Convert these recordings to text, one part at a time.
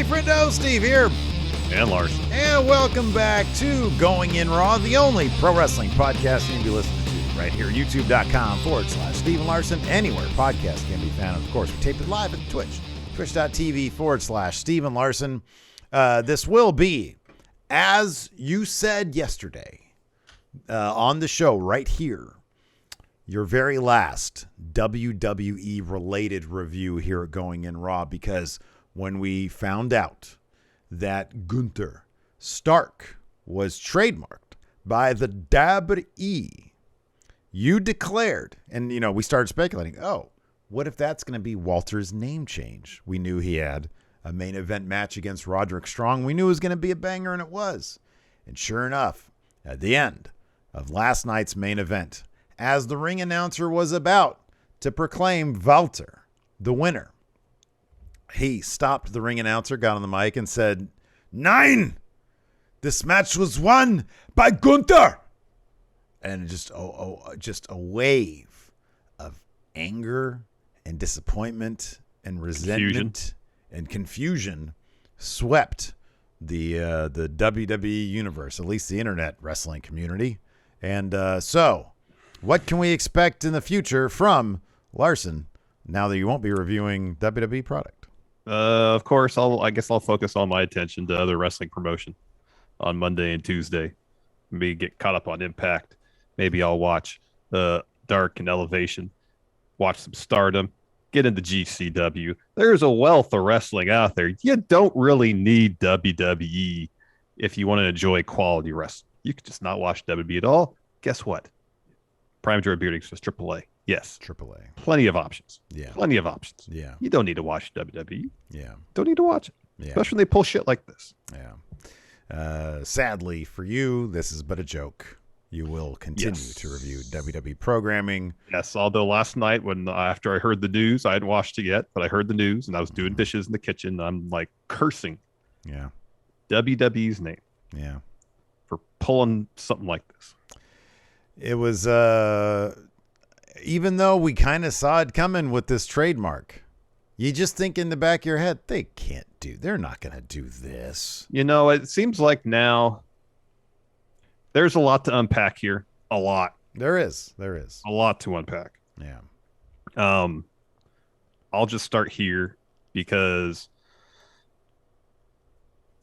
Howdy, Friendo. Steve here. And Larson. And welcome back to Going In Raw, the only pro wrestling podcast you can be listening to right here, youtube.com/Steve and Larson, anywhere podcasts can be found. And of course, we tape it live at Twitch, twitch.tv/Steve and Larson. This will be, as you said yesterday on the show right here, your very last WWE-related review here at Going In Raw, because when we found out that Gunther Stark was trademarked by the WWE, you declared, and we started speculating, what if that's going to be Walter's name change? We knew he had a main event match against Roderick Strong. We knew it was going to be a banger, and it was. And sure enough, at the end of last night's main event, as the ring announcer was about to proclaim Walter the winner, he stopped the ring announcer, got on the mic, and said, "Nine! This match was won by Gunther!" And just a wave of anger and disappointment and resentment and confusion swept the WWE universe, at least the internet wrestling community. And so what can we expect in the future from Larson now that you won't be reviewing WWE product? Of course, I guess I'll focus all my attention to other wrestling promotion on Monday and Tuesday. Maybe get caught up on Impact. Maybe I'll watch Dark and Elevation, watch some Stardom, get into GCW. There's a wealth of wrestling out there. You don't really need WWE if you want to enjoy quality wrestling. You could just not watch WWE at all. Guess what? Prime Joy Bearding says AAA. Yes. AAA. Plenty of options. Yeah. Plenty of options. Yeah. You don't need to watch WWE. Yeah. Don't need to watch it. Yeah. Especially when they pull shit like this. Yeah. Sadly for you, this is but a joke. You will continue to review WWE programming. Yes, although last night after I heard the news, I hadn't watched it yet, but I heard the news and I was doing dishes in the kitchen. I'm like cursing WWE's name for pulling something like this. It was, even though we kind of saw it coming with this trademark, you just think in the back of your head, they're not going to do this. It seems like now there's a lot to unpack here. A lot. There is. A lot to unpack. Yeah. I'll just start here because,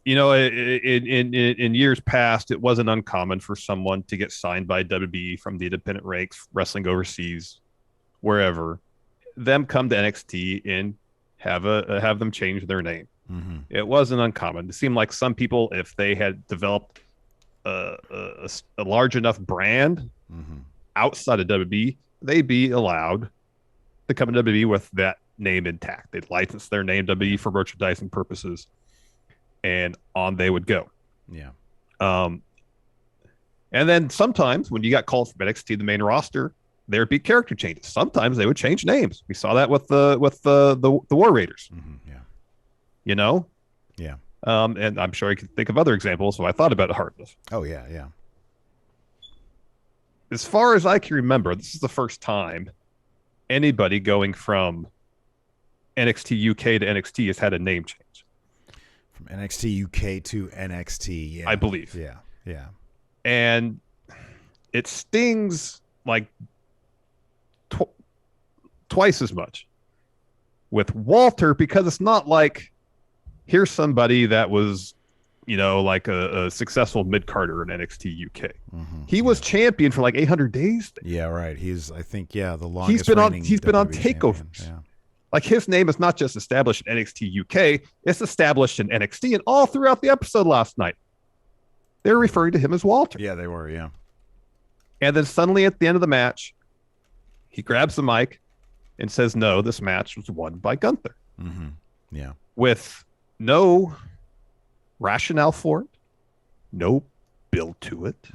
in years past, it wasn't uncommon for someone to get signed by WWE from the independent ranks, wrestling overseas, wherever, them come to NXT and have them change their name. Mm-hmm. It wasn't uncommon. It seemed like some people, if they had developed a large enough brand outside of WWE, they'd be allowed to come to WWE with that name intact. They'd license their name to WWE for merchandising purposes, and on they would go. Yeah. And then sometimes when you got called from NXT, the main roster, there'd be character changes. Sometimes they would change names. We saw that with the War Raiders. Mm-hmm. Yeah. Yeah. And I'm sure I could think of other examples, so I thought about it hard. Oh, yeah. As far as I can remember, this is the first time anybody going from NXT UK to NXT has had a name change. From NXT UK to NXT, yeah. I believe. Yeah. And it stings like twice as much with Walter, because it's not like here's somebody that was, like a successful mid-carder in NXT UK. Mm-hmm. He was champion for like 800 days. Yeah, right. He's, I think, the longest. He's been on takeovers. Yeah. Like his name is not just established in NXT UK, it's established in NXT, and all throughout the episode last night, they're referring to him as Walter. Yeah, they were. Yeah. And then suddenly at the end of the match, he grabs the mic and says, "No, this match was won by Gunther." Mm-hmm. Yeah. With no rationale for it, no build to it,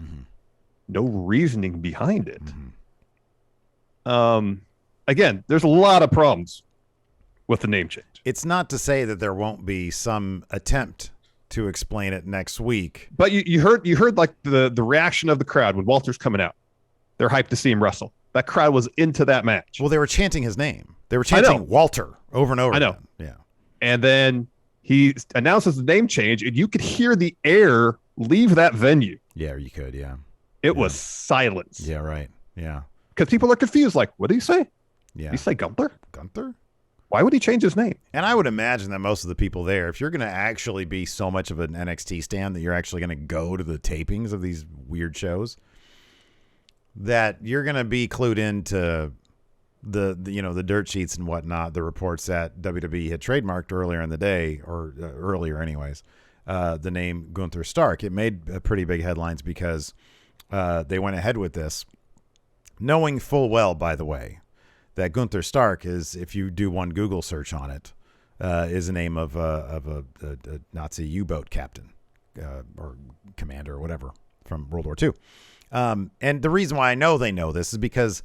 no reasoning behind it. Again, there's a lot of problems with the name change. It's not to say that there won't be some attempt to explain it next week. But you heard like the reaction of the crowd when Walter's coming out. They're hyped to see him wrestle. That crowd was into that match. Well, they were chanting his name. They were chanting Walter over and over. I know. Again. Yeah. And then he announces the name change, and you could hear the air leave that venue. Yeah, you could. Yeah. It was silence. Yeah, right. Yeah. Because people are confused. Like, what did he say? Yeah. Did he say Gunther? Gunther? Why would he change his name? And I would imagine that most of the people there, if you're going to actually be so much of an NXT stan that you're actually going to go to the tapings of these weird shows, that you're going to be clued into the dirt sheets and whatnot, the reports that WWE had trademarked earlier in the day, or earlier anyways, the name Gunther Stark. It made pretty big headlines because they went ahead with this, knowing full well, by the way, that Gunther Stark is, if you do one Google search on it, is the name of a Nazi U-boat captain or commander or whatever from World War II. And the reason why I know they know this is because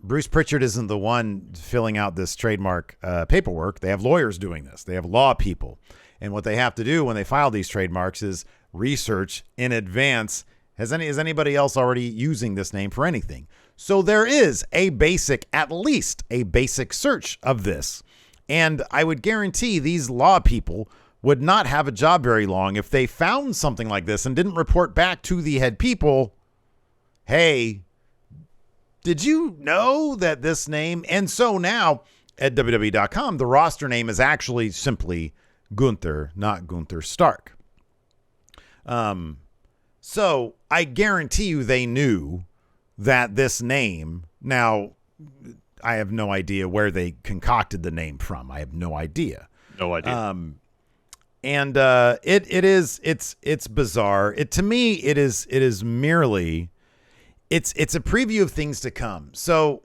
Bruce Pritchard isn't the one filling out this trademark paperwork. They have lawyers doing this. They have law people. And what they have to do when they file these trademarks is research in advance. Is anybody else already using this name for anything? So there is at least a basic search of this. And I would guarantee these law people would not have a job very long if they found something like this and didn't report back to the head people, hey, did you know that this name? And so now at WWE.com, the roster name is actually simply Gunther, not Gunther Stark. So I guarantee you they knew that this name, now I have no idea where they concocted the name from. I have no idea. No idea. And it's bizarre. To me, it is merely, it's a preview of things to come. So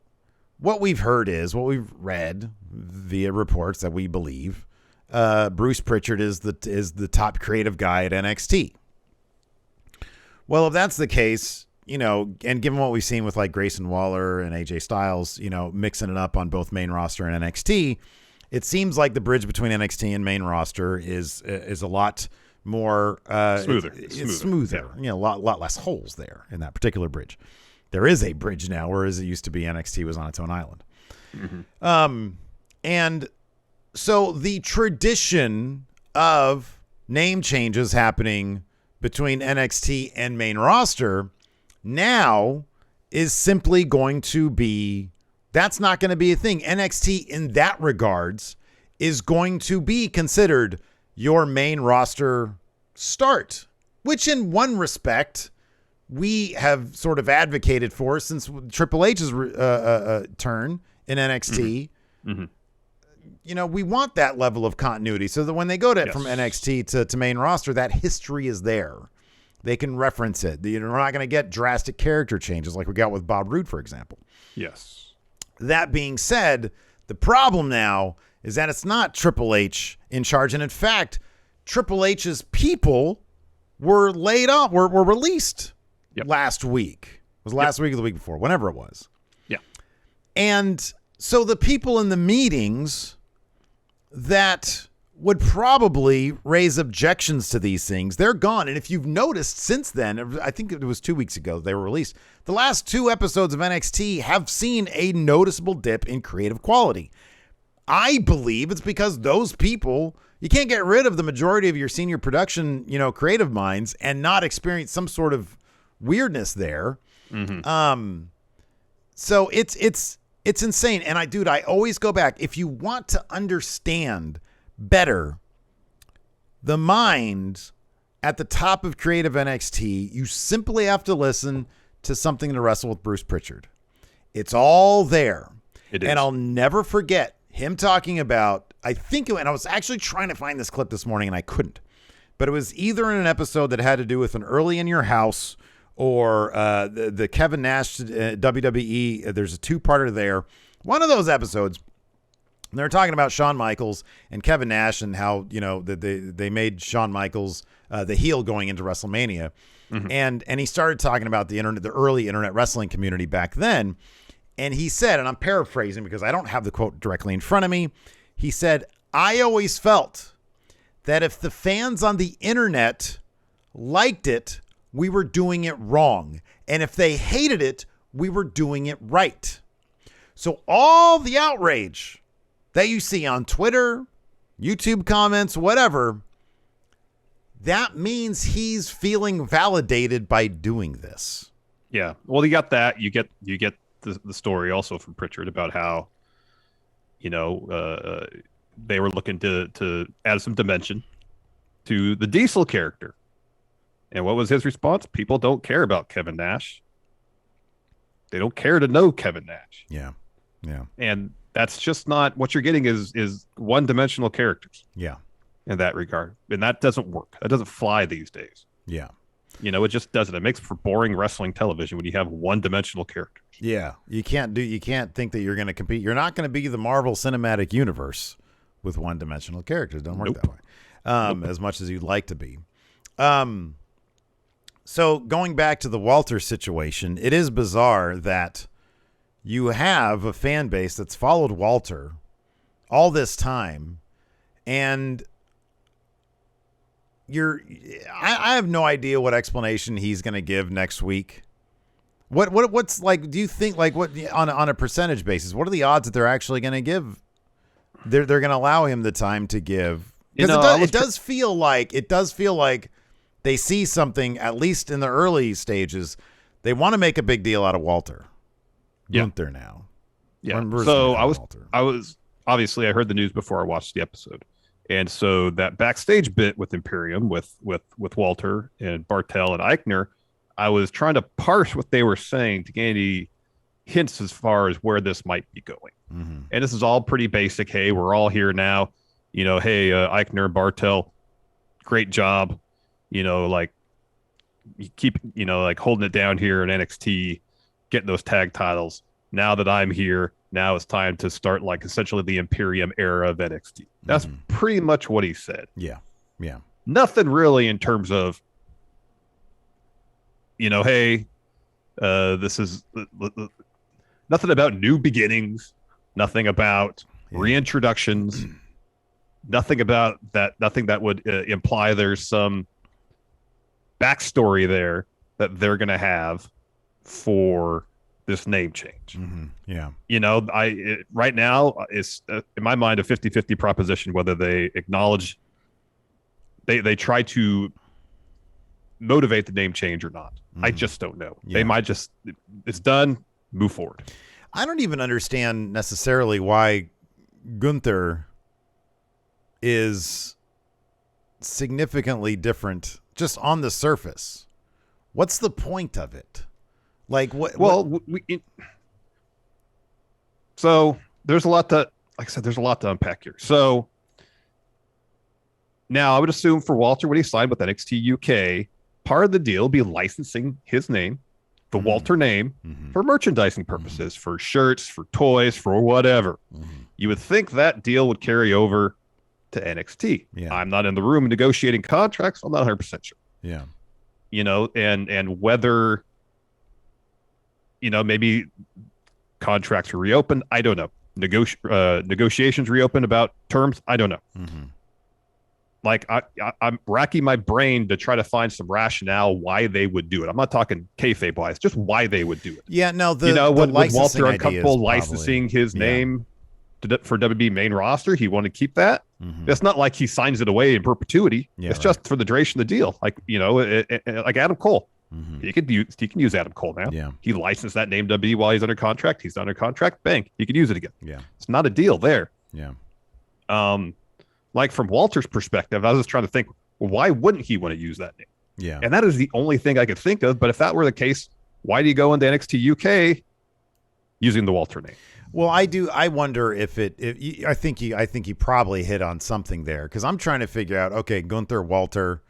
what we've read via reports that we believe, Bruce Pritchard is the top creative guy at NXT. Well, if that's the case, and given what we've seen with like Grayson Waller and AJ Styles, mixing it up on both main roster and NXT, it seems like the bridge between NXT and main roster is a lot more smoother. It's smoother. Yeah. A lot less holes there in that particular bridge. There is a bridge now, whereas it used to be NXT was on its own island. Mm-hmm. And so the tradition of name changes happening between NXT and main roster now is simply going to be, that's not going to be a thing. NXT in that regards is going to be considered your main roster start, which in one respect we have sort of advocated for since Triple H's turn in NXT. Mm-hmm. We want that level of continuity so that when they go from NXT to main roster, that history is there. They can reference it. We're not going to get drastic character changes like we got with Bob Roode, for example. Yes. That being said, the problem now is that it's not Triple H in charge. And in fact, Triple H's people were laid off, were released last week. It was last week or the week before, whenever it was. Yeah. And so the people in the meetings that would probably raise objections to these things, they're gone. And if you've noticed since then, I think it was 2 weeks ago they were released, the last 2 episodes of NXT have seen a noticeable dip in creative quality. I believe it's because those people, you can't get rid of the majority of your senior production, creative minds and not experience some sort of weirdness there. Mm-hmm. So it's insane. And I always go back. If you want to understand better the mind at the top of creative NXT, you simply have to listen to Something to Wrestle with Bruce Pritchard. It's all there. It is. And I'll never forget him talking about, and I was actually trying to find this clip this morning and I couldn't, but it was either in an episode that had to do with an Early in Your House or the Kevin Nash WWE. There's a 2-parter there. One of those episodes, they're talking about Shawn Michaels and Kevin Nash and how, they made Shawn Michaels the heel going into WrestleMania. Mm-hmm. And he started talking about the internet, the early internet wrestling community back then. And he said, and I'm paraphrasing because I don't have the quote directly in front of me. He said, I always felt that if the fans on the internet liked it, we were doing it wrong. And if they hated it, we were doing it right. So all the outrage that you see on Twitter, YouTube comments, whatever, that means he's feeling validated by doing this. Yeah. Well, you got that. You get the story also from Pritchard about how, they were looking to add some dimension to the Diesel character. And what was his response? People don't care about Kevin Nash. They don't care to know Kevin Nash. Yeah. Yeah. And that's just not what you're getting is one-dimensional characters. Yeah. In that regard. And that doesn't work. That doesn't fly these days. Yeah. It just doesn't. It makes for boring wrestling television when you have one-dimensional characters. Yeah. You can't think that you're going to compete. You're not going to be the Marvel Cinematic Universe with one-dimensional characters. Don't work that way. As much as you'd like to be. So going back to the Walter situation, it is bizarre that you have a fan base that's followed Walter all this time, and I have no idea what explanation he's going to give next week. What's like? Do you think like what on a percentage basis? What are the odds that they're actually going to give? They're going to allow him the time to give, because it does feel like they see something, at least in the early stages. They want to make a big deal out of Walter. Gunther now. Yeah. So I was obviously I heard the news before I watched the episode. And so that backstage bit with Imperium with Walter and Bartel and Eichner, I was trying to parse what they were saying to get any hints as far as where this might be going. Mm-hmm. And this is all pretty basic. Hey, we're all here now. Hey, Eichner, Bartel, great job. Like you keep, like holding it down here in NXT, getting those tag titles. Now that I'm here, now it's time to start like essentially the Imperium era of NXT. That's pretty much what he said. Yeah. Yeah. Nothing really in terms of, hey, this is nothing about new beginnings, nothing about reintroductions, nothing about that, nothing that would imply there's some backstory there that they're going to have for this name change. Mm-hmm. Yeah. Right now it's in my mind a 50-50 proposition whether they acknowledge they try to motivate the name change or not. Mm-hmm. I just don't know. Yeah. They might just, it's done, move forward. I don't even understand necessarily why Gunther is significantly different just on the surface. What's the point of it? Like what? Well, so there's a lot to, like I said, there's a lot to unpack here. So now I would assume for Walter, when he signed with NXT UK, part of the deal will be licensing his name, the Walter name, for merchandising purposes, for shirts, for toys, for whatever. You would think that deal would carry over to NXT. Yeah. I'm not in the room negotiating contracts. I'm not 100% sure. Yeah. And whether, maybe contracts are reopened. I don't know. Negotiations reopened about terms. I don't know. Mm-hmm. Like I'm racking my brain to try to find some rationale why they would do it. I'm not talking kayfabe wise, just why they would do it. Yeah, no. Would Walter uncomfortable licensing his name for WB main roster? He wanted to keep that. Mm-hmm. It's not like he signs it away in perpetuity. Yeah, it's just for the duration of the deal. Like like Adam Cole. Mm-hmm. He can use Adam Cole now. Yeah. He licensed that name WB while he's under contract. He's under contract. Bang. He can use it again. Yeah. It's not a deal there. Yeah. Like from Walter's perspective, I was just trying to think, well, why wouldn't he want to use that name? Yeah. And that is the only thing I could think of. But if that were the case, why do you go into NXT UK using the Walter name? Well, I wonder if I think he probably hit on something there, because I'm trying to figure out, okay, Gunther, Walter.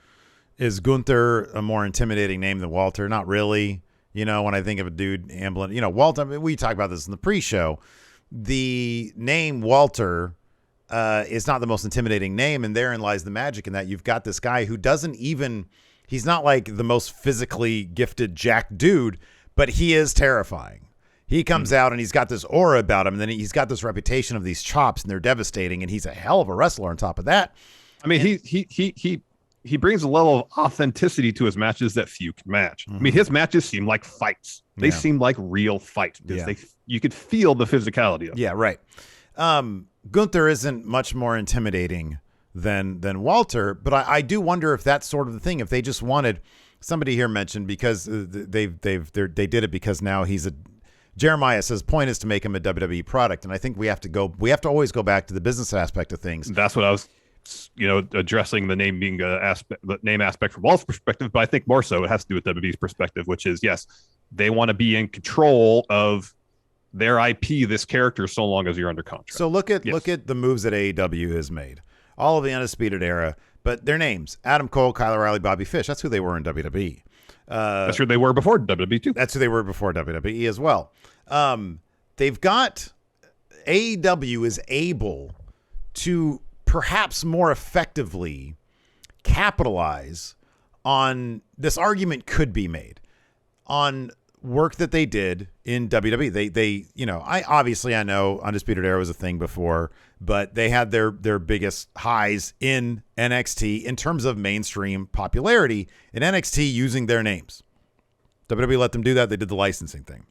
Is Gunther a more intimidating name than Walter? Not really. When I think of a dude ambling, Walter, I mean, we talked about this in the pre-show. The name Walter is not the most intimidating name, and therein lies the magic in that you've got this guy who he's not like the most physically gifted jack dude, but he is terrifying. He comes out and he's got this aura about him, and then he's got this reputation of these chops, and they're devastating, and he's a hell of a wrestler on top of that. I mean, he brings a level of authenticity to his matches that few can match. Mm-hmm. I mean, his matches seem like fights. They seem like real fights. Yeah. You could feel the physicality of it. Yeah, right. Gunther isn't much more intimidating than Walter, but I do wonder if that's sort of the thing. If they just wanted, somebody here mentioned, because they did it because now Jeremiah says point is to make him a WWE product, and I think we have to always go back to the business aspect of things. That's what I was, addressing the name being the name aspect from Walt's perspective, but I think more so it has to do with WWE's perspective, which is, yes, they want to be in control of their IP, this character, so long as you're under contract. So look at the moves that AEW has made. All of the Undisputed Era, but their names: Adam Cole, Kyle O'Reilly, Bobby Fish. That's who they were in WWE. That's who they were before WWE too. That's who they were before WWE as well. They've got, AEW is able to perhaps more effectively capitalize on this. Argument could be made on work that they did in WWE. They I know Undisputed Era was a thing before, but they had their biggest highs in NXT in terms of mainstream popularity in NXT using their names. WWE let them do that. They did the licensing thing.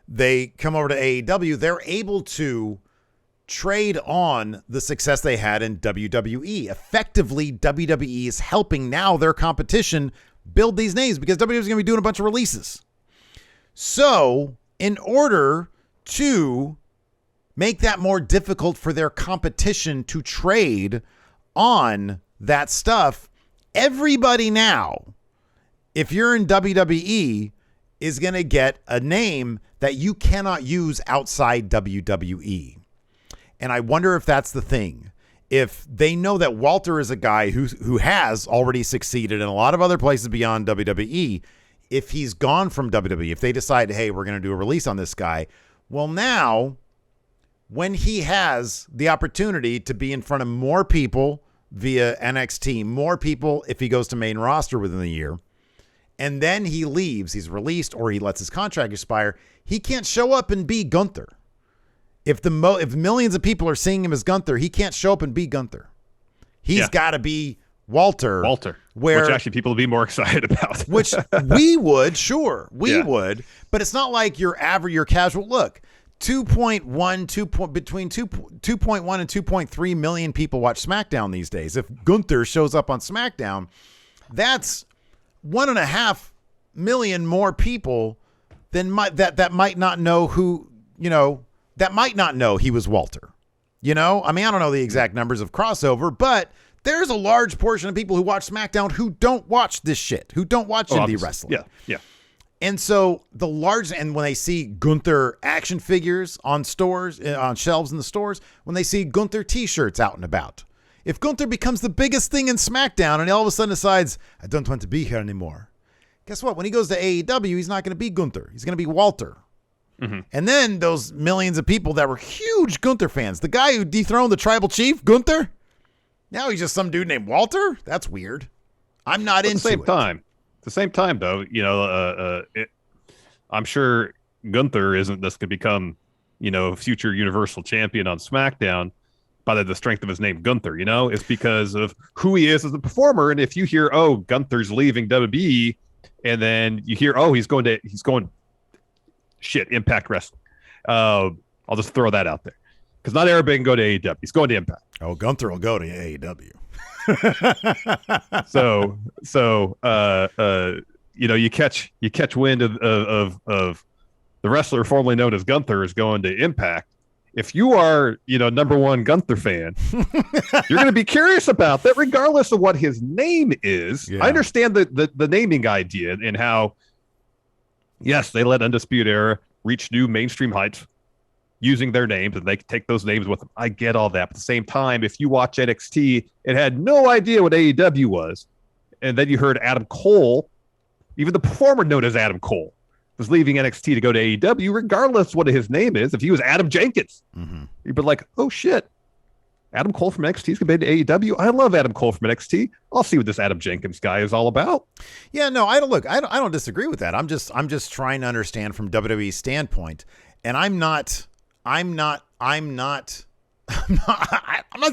They come over to AEW. They're able to trade on the success they had in WWE. Effectively, WWE is helping now their competition build these names because WWE is going to be doing a bunch of releases. So in order to make that more difficult for their competition to trade on that stuff, everybody now, if you're in WWE, is going to get a name that you cannot use outside WWE. And I wonder if that's the thing. If they know that Walter is a guy who has already succeeded in a lot of other places beyond WWE, if he's gone from WWE, if they decide, hey, we're going to do a release on this guy, well, now when he has the opportunity to be in front of more people via NXT, more people if he goes to main roster within the year, and then he leaves, he's released, or he lets his contract expire, he can't show up and be Gunther. If millions of people are seeing him as Gunther, he can't show up and be Gunther. He's got to be Walter. Which actually people would be more excited about. Which we would, sure. We would. But it's not like your casual look. Between 2.1 and 2.3 million people watch SmackDown these days. If Gunther shows up on SmackDown, that's 1.5 million more people than that might not know who, that might not know he was Walter. I don't know the exact numbers of crossover, but there's a large portion of people who watch SmackDown who don't watch this shit, who don't watch indie wrestling. Yeah. And so and when they see Gunther action figures on shelves in the stores, when they see Gunther t-shirts out and about, if Gunther becomes the biggest thing in SmackDown and all of a sudden decides, I don't want to be here anymore, guess what? When he goes to AEW, he's not going to be Gunther. He's going to be Walter. Mm-hmm. And then those millions of people that were huge Gunther fans, the guy who dethroned the tribal chief, Gunther, now he's just some dude named Walter? That's weird. I'm not into it. At the same time, though, I'm sure Gunther isn't just going to become, future Universal Champion on SmackDown by the strength of his name, Gunther. It's because of who he is as a performer. And if you hear, oh, Gunther's leaving WWE, and then you hear, oh, he's going Impact Wrestling. I'll just throw that out there because not everybody can go to AEW. He's going to Impact. Oh, Gunther will go to AEW. You catch wind of the wrestler formerly known as Gunther is going to Impact. If you are, number one Gunther fan, you're going to be curious about that, regardless of what his name is. Yeah. I understand the naming idea and how, yes, they let Undisputed Era reach new mainstream heights using their names, and they take those names with them. I get all that. But at the same time, if you watch NXT and had no idea what AEW was, and then you heard Adam Cole, even the performer known as Adam Cole, was leaving NXT to go to AEW, regardless what his name is. If he was Adam Jenkins, you'd be like, oh, shit. Adam Cole from NXT is going to be to AEW. I love Adam Cole from NXT. I'll see what this Adam Jenkins guy is all about. Yeah, no, I don't disagree with that. I'm just trying to understand from WWE's standpoint, and I'm not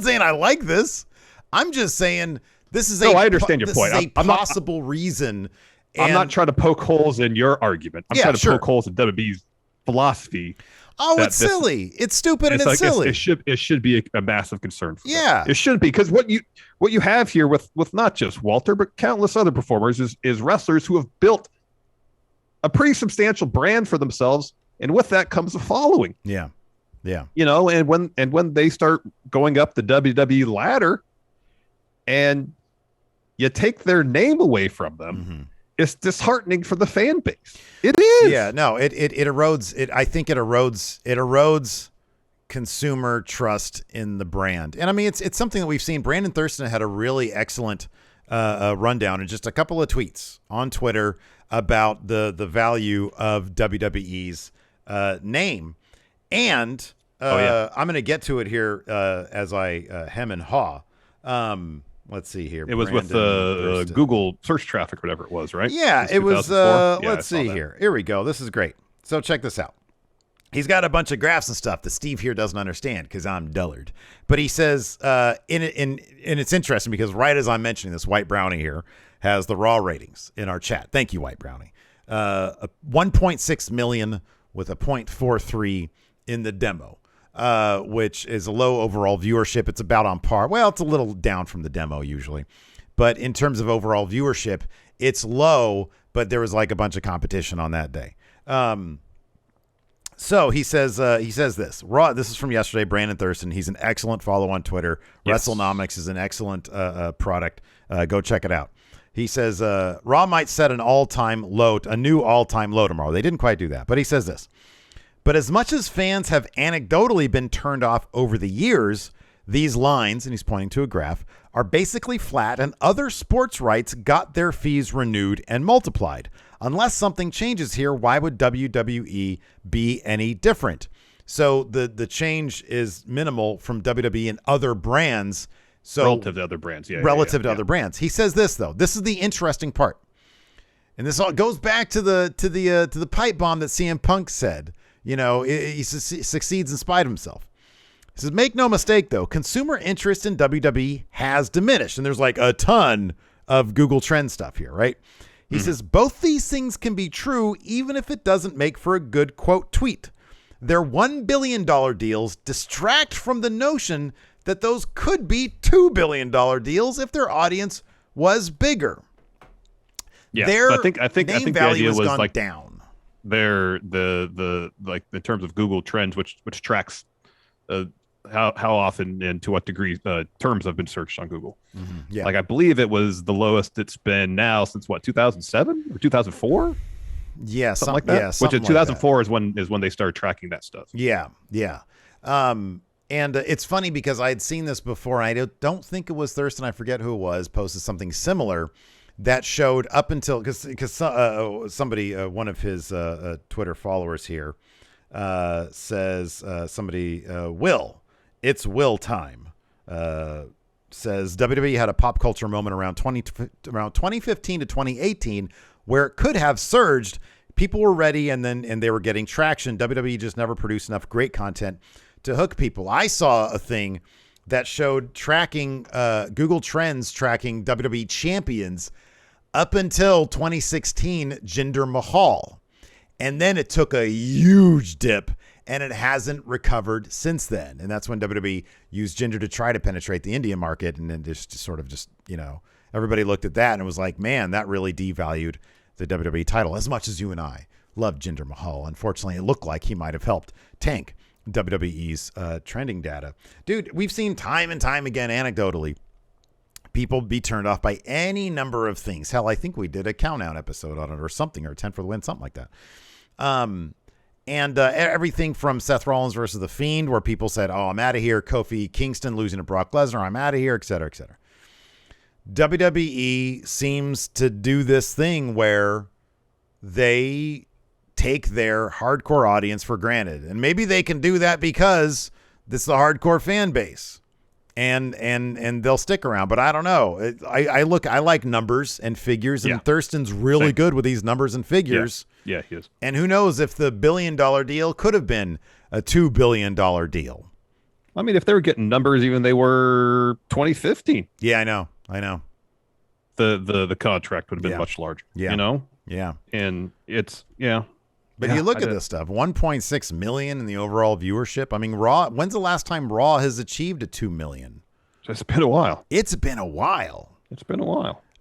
saying I like this. I'm just saying this is I understand your point. Is a possible reason. I'm not trying to poke holes in your argument. I'm trying to poke holes in WWE's philosophy Oh, it's silly. It's stupid and it's silly. It should be a massive concern for them. It should be, because what you have here with not just Walter but countless other performers is wrestlers who have built a pretty substantial brand for themselves, and with that comes a following. Yeah. And when they start going up the WWE ladder and you take their name away from them, it's disheartening for the fan base. It is. Yeah, no, it erodes it. I think it erodes consumer trust in the brand. And I mean, it's something that we've seen. Brandon Thurston had a really excellent rundown and just a couple of tweets on Twitter about the value of WWE's name. And I'm going to get to it here as I hem and haw. Let's see here. It was with Google search traffic, whatever it was, right? Yeah, it was. Let's see here. Here we go. This is great. So check this out. He's got a bunch of graphs and stuff that Steve here doesn't understand because I'm dullard. But he says, and it's interesting because right as I'm mentioning this, White Brownie here has the raw ratings in our chat. Thank you, White Brownie. 1.6 million with a 0.43 in the demo. Which is a low overall viewership. It's about on par. Well, it's a little down from the demo usually. But in terms of overall viewership, it's low, but there was like a bunch of competition on that day. So he says this. Raw, this is from yesterday, Brandon Thurston. He's an excellent follow on Twitter. Yes. WrestleNomics is an excellent product. Go check it out. He says, Raw might set a new all-time low tomorrow. They didn't quite do that, but he says this. But as much as fans have anecdotally been turned off over the years, these lines, and he's pointing to a graph, are basically flat, and other sports rights got their fees renewed and multiplied. Unless something changes here, why would WWE be any different? So the change is minimal from WWE and other brands. So relative to other brands, relative to other brands. He says this though. This is the interesting part, and this all goes back to the pipe bomb that CM Punk said. You know, he succeeds in spite of himself. He says, make no mistake, though, consumer interest in WWE has diminished. And there's like a ton of Google Trend stuff here, right? He says, both these things can be true, even if it doesn't make for a good quote tweet. Their $1 billion deals distract from the notion that those could be $2 billion deals if their audience was bigger. Yeah, their I think name the value idea has was gone like down. The like in terms of Google Trends, which tracks how often and to what degree terms have been searched on Google. Yeah, like I believe it was the lowest it's been now since 2007 or 2004. Yeah, something like that. Yeah, which in 2004 is when they started tracking that stuff. Yeah. And it's funny because I had seen this before. I don't think it was Thurston. I forget who it was. Posted something similar that showed up until because somebody, one of his Twitter followers here, says it's Will time. Says WWE had a pop culture moment around 2015 to 2018 where it could have surged. People were ready and they were getting traction. WWE just never produced enough great content to hook people. I saw a thing that showed tracking Google Trends tracking WWE champions up until 2016 Jinder Mahal. And then it took a huge dip and it hasn't recovered since then. And that's when WWE used Jinder to try to penetrate the Indian market. And then just everybody looked at that and it was like, man, that really devalued the WWE title as much as you and I love Jinder Mahal. Unfortunately, it looked like he might have helped tank WWE's trending data. Dude, we've seen time and time again, anecdotally, people be turned off by any number of things. Hell, I think we did a countdown episode on it or something, or 10 for the win, something like that. And everything from Seth Rollins versus The Fiend, where people said, oh, I'm out of here. Kofi Kingston losing to Brock Lesnar, I'm out of here, et cetera, et cetera. WWE seems to do this thing where they take their hardcore audience for granted. And maybe they can do that because this is a hardcore fan base. And they'll stick around, but I don't know. I like numbers and figures, and Thurston's really good with these numbers and figures. Yeah, he is. And who knows if the $1 billion deal could have been a $2 billion deal. I mean, if they were getting numbers, even they were 2015. Yeah, I know. The contract would have been much larger. Yeah. You know? Yeah. And it's But you look at this stuff, 1.6 million in the overall viewership. I mean, Raw, when's the last time Raw has achieved a 2 million? It's been a while. It's been a while.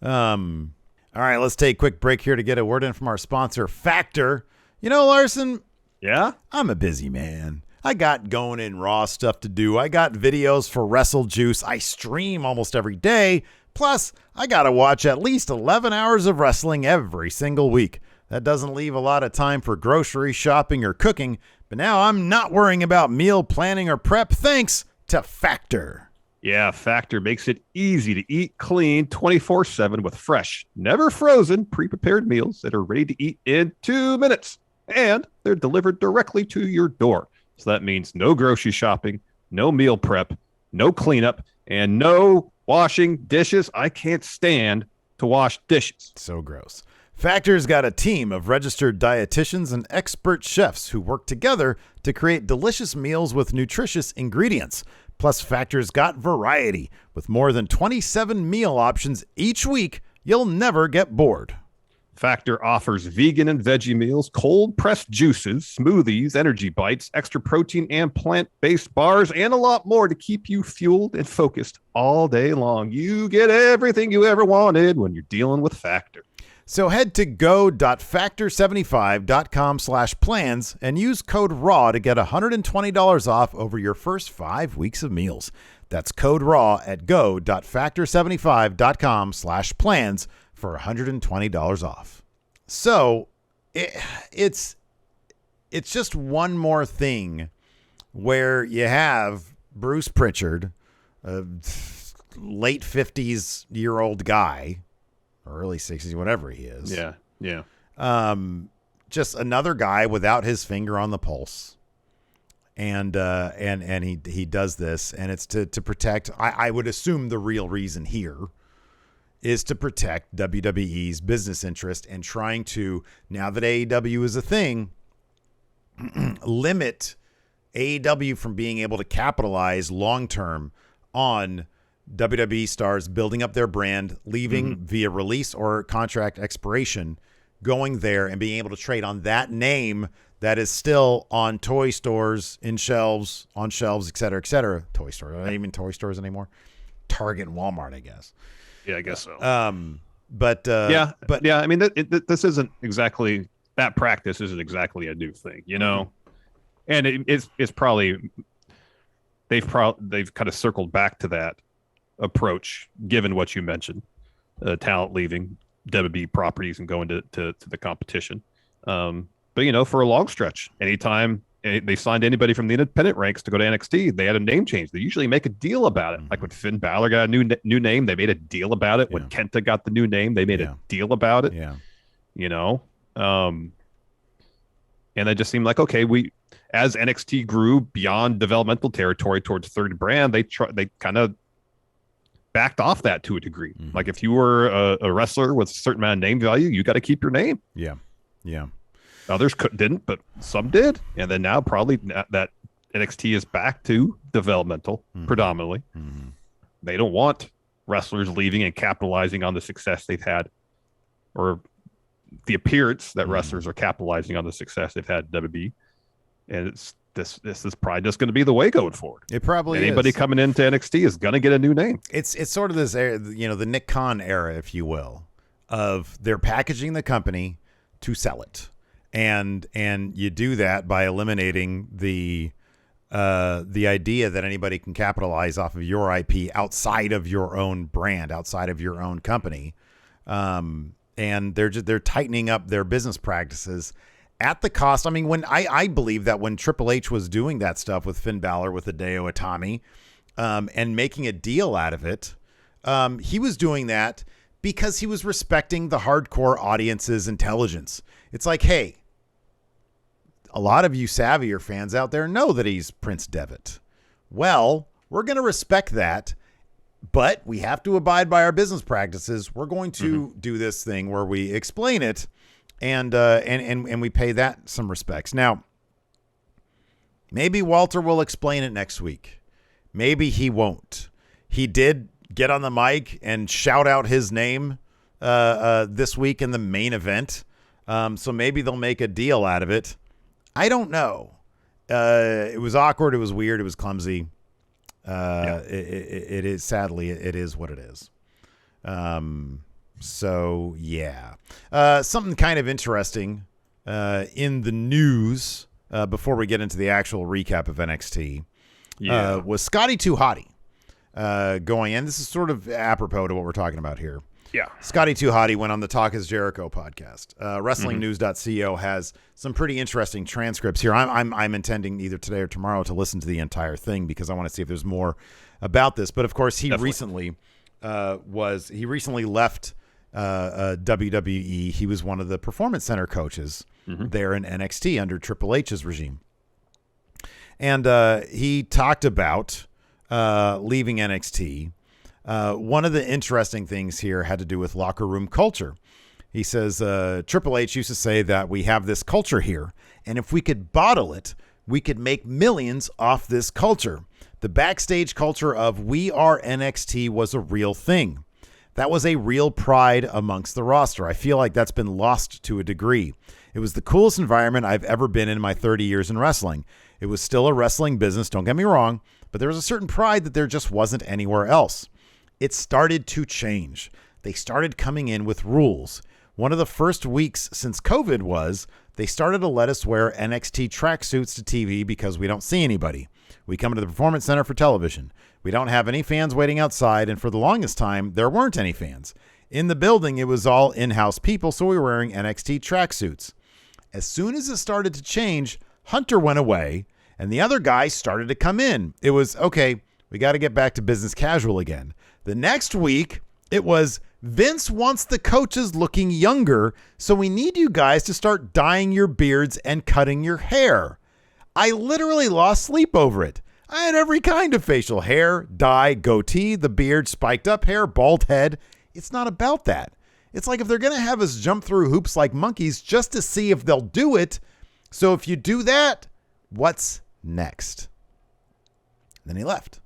All right, let's take a quick break here to get a word in from our sponsor, Factor. You know, Larson? Yeah? I'm a busy man. I got going in Raw stuff to do. I got videos for Wrestle Juice. I stream almost every day. Plus, I got to watch at least 11 hours of wrestling every single week. That doesn't leave a lot of time for grocery shopping or cooking, but now I'm not worrying about meal planning or prep thanks to Factor. Yeah, Factor makes it easy to eat clean 24/7 with fresh, never frozen, pre-prepared meals that are ready to eat in 2 minutes. And they're delivered directly to your door. So that means no grocery shopping, no meal prep, no cleanup, and no washing dishes. I can't stand to wash dishes. So gross. Factor's got a team of registered dietitians and expert chefs who work together to create delicious meals with nutritious ingredients. Plus, Factor's got variety. With more than 27 meal options each week, you'll never get bored. Factor offers vegan and veggie meals, cold-pressed juices, smoothies, energy bites, extra protein and plant-based bars, and a lot more to keep you fueled and focused all day long. You get everything you ever wanted when you're dealing with Factor. So head to go.factor75.com/plans and use code RAW to get $120 off over your first 5 weeks of meals. That's code RAW at go.factor75.com/plans for $120 off. So it's just one more thing where you have Bruce Pritchard, a late 50s-year-old guy, or early 60s, whatever he is. Yeah. Just another guy without his finger on the pulse. And he does this, and it's to protect, I would assume the real reason here is to protect WWE's business interest and trying to, now that AEW is a thing, limit AEW from being able to capitalize long-term on WWE stars building up their brand, leaving via release or contract expiration, going there and being able to trade on that name that is still on toy stores, on shelves, et cetera, et cetera. Toy stores. Are they even toy stores anymore? Target and Walmart, I guess. Yeah, I guess so. I mean, this isn't exactly, that practice isn't exactly a new thing, you know? And it's probably, they've kind of circled back to that approach, given what you mentioned, talent leaving WWE properties and going to the competition. But, you know, for a long stretch, anytime they signed anybody from the independent ranks to go to NXT, they had a name change. They usually make a deal about it. Like when Finn Balor got a new name, they made a deal about it. When Kenta got the new name, they made a deal about it. Yeah. You know? And it just seemed like, okay, as NXT grew beyond developmental territory towards third brand, they kind of backed off that to a degree. Like if you were a wrestler with a certain amount of name value, you got to keep your name. Yeah. Others didn't, but some did. And then now probably that NXT is back to developmental predominantly. They don't want wrestlers leaving and capitalizing on the success they've had, or the appearance that wrestlers are capitalizing on the success they've had at WWE. And this is probably just going to be the way going forward. It probably Anybody is. coming into NXT is going to get a new name. It's sort of this era, you know, the Nick Khan era, if you will, of they're packaging the company to sell it. And you do that by eliminating the idea that anybody can capitalize off of your IP outside of your own brand, outside of your own company. And they're tightening up their business practices at the cost. I mean, when I believe that when Triple H was doing that stuff with Finn Balor, with Hideo Itami, and making a deal out of it, he was doing that because he was respecting the hardcore audience's intelligence. It's like, hey, a lot of you savvier fans out there know that he's Prince Devitt. Well, we're going to respect that, but we have to abide by our business practices. We're going to do this thing where we explain it and we pay that some respects. Now, maybe Walter will explain it next week. Maybe he won't. He did get on the mic and shout out his name this week in the main event So maybe they'll make a deal out of it. I don't know. It was awkward. It was weird. It was clumsy. It is, sadly, it is what it is. So yeah, something kind of interesting, in the news, before we get into the actual recap of NXT, was Scotty Too Hotty, going in. This is sort of apropos to what we're talking about here. Yeah. Scotty Too Hotty went on the Talk is Jericho podcast. WrestlingNews.co has some pretty interesting transcripts here. I'm intending either today or tomorrow to listen to the entire thing because I want to see if there's more about this. But of course, he recently left WWE. He was one of the Performance Center coaches there in NXT under Triple H's regime. And he talked about leaving NXT. One of the interesting things here had to do with locker room culture. He says, Triple H used to say that we have this culture here, and if we could bottle it, we could make millions off this culture. The backstage culture of We Are NXT was a real thing. That was a real pride amongst the roster. I feel like that's been lost to a degree. It was the coolest environment I've ever been in my 30 years in wrestling. It was still a wrestling business, don't get me wrong, but there was a certain pride that there just wasn't anywhere else. It started to change. They started coming in with rules. One of the first weeks since COVID was they started to let us wear NXT tracksuits to TV because we don't see anybody. We come to the Performance Center for television. We don't have any fans waiting outside, and for the longest time, there weren't any fans. In the building, it was all in-house people, so we were wearing NXT tracksuits. As soon as it started to change, Hunter went away, and the other guys started to come in. It was, okay, we got to get back to business casual again. The next week, it was Vince wants the coaches looking younger, so we need you guys to start dyeing your beards and cutting your hair. I literally lost sleep over it. I had every kind of facial hair, dye, goatee, the beard, spiked up hair, bald head. It's not about that. It's like if they're going to have us jump through hoops like monkeys just to see if they'll do it. So if you do that, what's next? Then he left.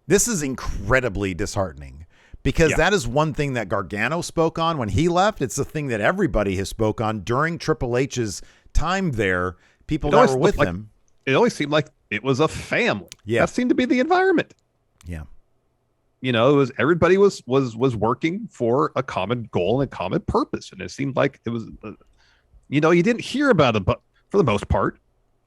This is incredibly disheartening because that is one thing that Gargano spoke on when he left. It's the thing that everybody has spoke on during Triple H's time there. People that were with him. It always seemed like it was a family. Yeah. That seemed to be the environment. Yeah. You know, it was everybody was working for a common goal and a common purpose. And it seemed like it was, you didn't hear about it, but for the most part,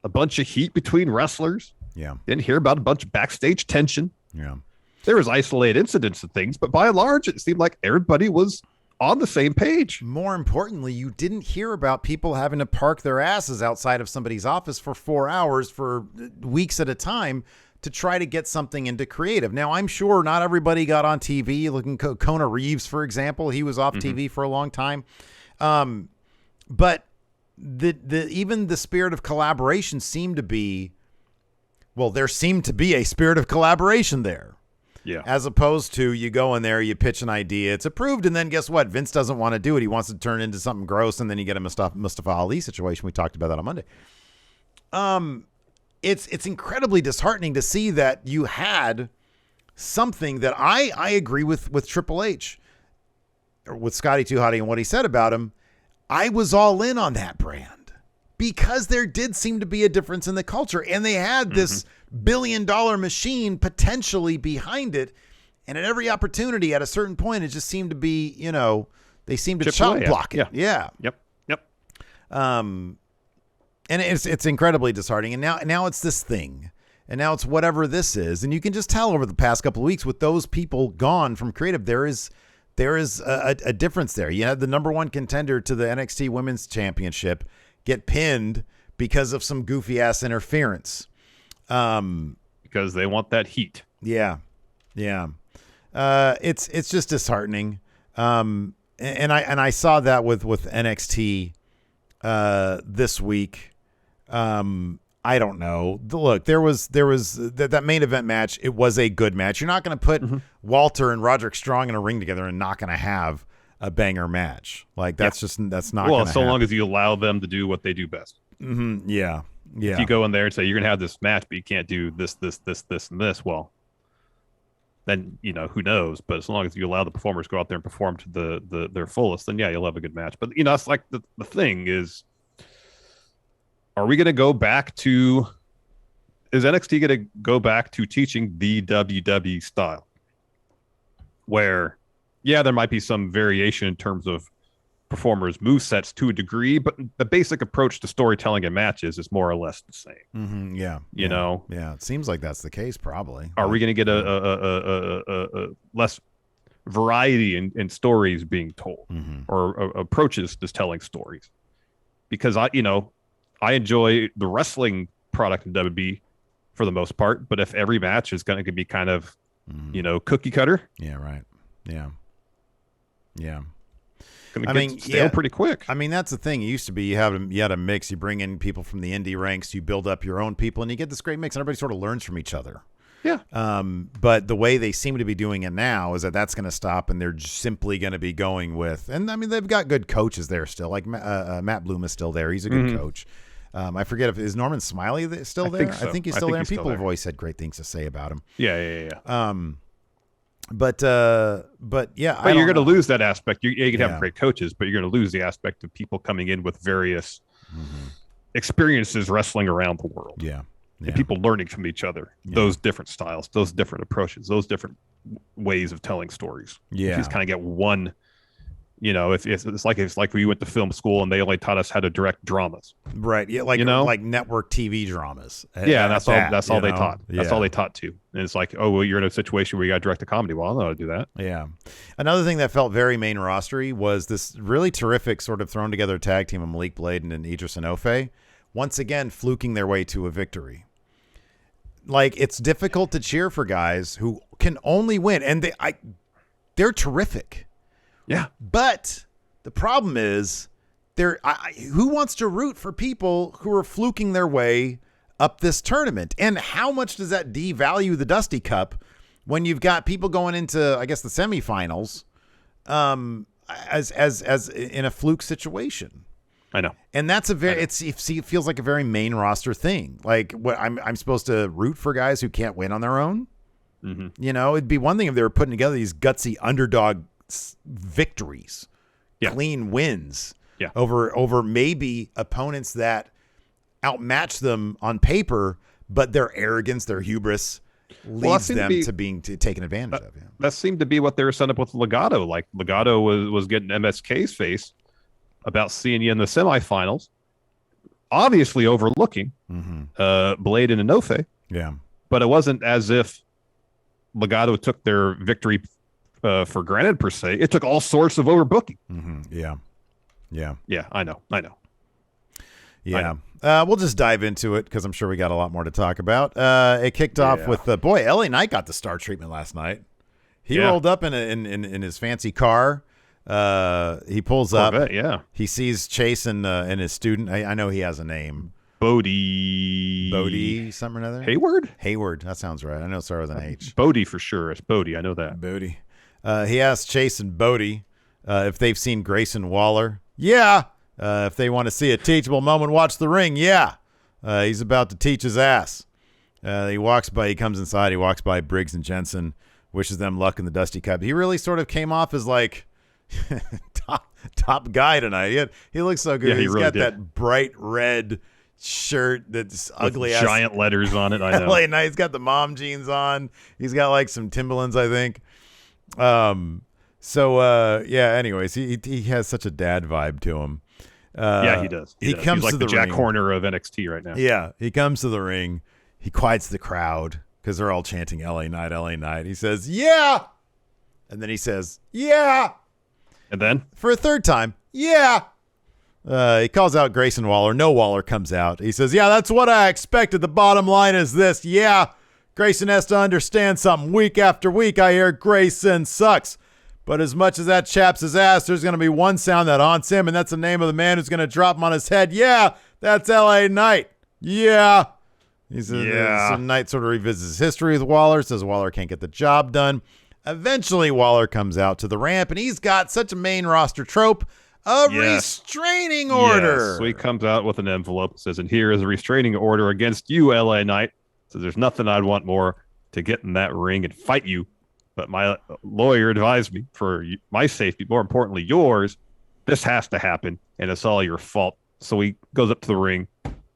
a bunch of heat between wrestlers. Yeah. Didn't hear about a bunch of backstage tension. Yeah. There was isolated incidents and things, but by and large, it seemed like everybody was on the same page. More importantly, you didn't hear about people having to park their asses outside of somebody's office for 4 hours for weeks at a time to try to get something into creative. Now, I'm sure not everybody got on TV. Looking at Kona Reeves, for example, he was off TV for a long time. But even the spirit of collaboration seemed to be, well, there seemed to be a spirit of collaboration there. Yeah. As opposed to you go in there, you pitch an idea, it's approved, and then guess what? Vince doesn't want to do it. He wants to turn it into something gross, and then you get a Mustafa Ali situation. We talked about that on Monday. It's incredibly disheartening to see that you had something that I agree with Triple H, or with Scotty Too Hotty and what he said about him. I was all in on that brand because there did seem to be a difference in the culture, and they had this billion-dollar machine potentially behind it, and at every opportunity at a certain point it just seemed to be, they seemed to chop block it. Yeah. Yep. And it's incredibly disheartening, and now it's this thing, and now it's whatever this is, and you can just tell over the past couple of weeks with those people gone from creative, there is a difference there. You had the number one contender to the NXT Women's Championship get pinned because of some goofy ass interference. Because they want that heat. Yeah. It's just disheartening. And I saw that with NXT this week. I don't know. Look, there was that main event match. It was a good match. You're not going to put Walter and Roderick Strong in a ring together and not going to have a banger match. Like that's not going to Well, so long as you allow them to do what they do best. Yeah. If you go in there and say you're going to have this match, but you can't do this, and this, well, then who knows? But as long as you allow the performers to go out there and perform to their fullest, then yeah, you'll have a good match. But it's like the thing is, are we going to go back to? Is NXT going to go back to teaching the WWE style, where there might be some variation in terms of performers' movesets to a degree, but the basic approach to storytelling and matches is more or less the same. Mm-hmm, yeah, yeah. It seems like that's the case. Probably. Are we going to get a less variety in stories being told, or approaches to telling stories? Because I enjoy the wrestling product in WWE for the most part, but if every match is going to be kind of cookie cutter, right, yeah. Stale pretty quick. I mean, that's the thing. It used to be you had a mix. You bring in people from the indie ranks, you build up your own people, and you get this great mix. And everybody sort of learns from each other. Yeah. But the way they seem to be doing it now is that's going to stop, and they're simply going to be going with. And I mean, they've got good coaches there still. Like Matt Bloom is still there. He's a good coach. I forget is Norman Smiley still there? I think he's still there. And people have always had great things to say about him. Yeah. But yeah, but you're going to lose that aspect. You can have great coaches, but you're going to lose the aspect of people coming in with various experiences wrestling around the world. Yeah. And people learning from each other, those different styles, those different approaches, those different ways of telling stories. Yeah. You just kind of get one. It's like we went to film school and they only taught us how to direct dramas. Right. Yeah. Like network TV dramas. Yeah. That's all they taught. That's all they taught too. And it's like, oh, well, you're in a situation where you got to direct a comedy. Well, I don't know how to do that. Yeah. Another thing that felt very main rostery was this really terrific sort of thrown together tag team of Malik Bladen and Idris Enofe, once again, fluking their way to a victory. Like, it's difficult to cheer for guys who can only win. And they're terrific. Yeah. But the problem is, who wants to root for people who are fluking their way up this tournament? And how much does that devalue the Dusty Cup when you've got people going into, I guess, the semifinals as in a fluke situation? I know. And that's it feels like a very main roster thing. Like, what I'm supposed to root for guys who can't win on their own? Mm-hmm. It'd be one thing if they were putting together these gutsy underdog victories, clean wins over maybe opponents that outmatch them on paper, but their arrogance, their hubris leads them to being taken advantage of. Yeah. That seemed to be what they were setting up with Legato. Like, Legato was getting MSK's face about seeing you in the semifinals, obviously overlooking Blade and Enofe. Yeah. But it wasn't as if Legato took their victory for granted, per se. It took all sorts of overbooking. Yeah, I know. Yeah. We'll just dive into it because I'm sure we got a lot more to talk about. It kicked off with LA Knight got the star treatment last night. He rolled up in his fancy car. He pulls Corvette, up. He sees Chase and his student. I know he has a name. Bodie, something or another. Hayward. That sounds right. I know it starts with an H. Bodie for sure. It's Bodie. I know that. Bodie. He asks Chase and Bodie if they've seen Grayson Waller. Yeah. If they want to see a teachable moment, watch the ring. Yeah. He's about to teach his ass. He comes inside. He walks by Briggs and Jensen, wishes them luck in the Dusty Cup. He really sort of came off as like top guy tonight. He looks so good. Yeah, He's really got did. That bright red shirt that's ugly with ass giant letters on it. I know. LA Knight. He's got the mom jeans on. He's got like some Timberlands, I think. Anyways, he has such a dad vibe to him. He does. He comes He's like to the Jack ring. Horner of NXT right now. Yeah, he comes to the ring. He quiets the crowd because they're all chanting LA Knight, LA Knight. He says, yeah. And then he says, yeah. And then? For a third time, yeah. He calls out Grayson Waller. No Waller comes out. He says, yeah, that's what I expected. The bottom line is this. Yeah, Grayson has to understand something. Week after week, I hear Grayson sucks. But as much as that chaps his ass, there's going to be one sound that haunts him, and that's the name of the man who's going to drop him on his head. Yeah, that's LA Knight. Yeah. He says, So Knight sort of revisits his history with Waller, says Waller can't get the job done. Eventually, Waller comes out to the ramp, and he's got such a main roster trope of restraining order. Yes. So he comes out with an envelope, says, and here is a restraining order against you, LA Knight. So there's nothing I'd want more to get in that ring and fight you but my lawyer advised me for my safety, more importantly yours, this has to happen, and it's all your fault. So he goes up to the ring,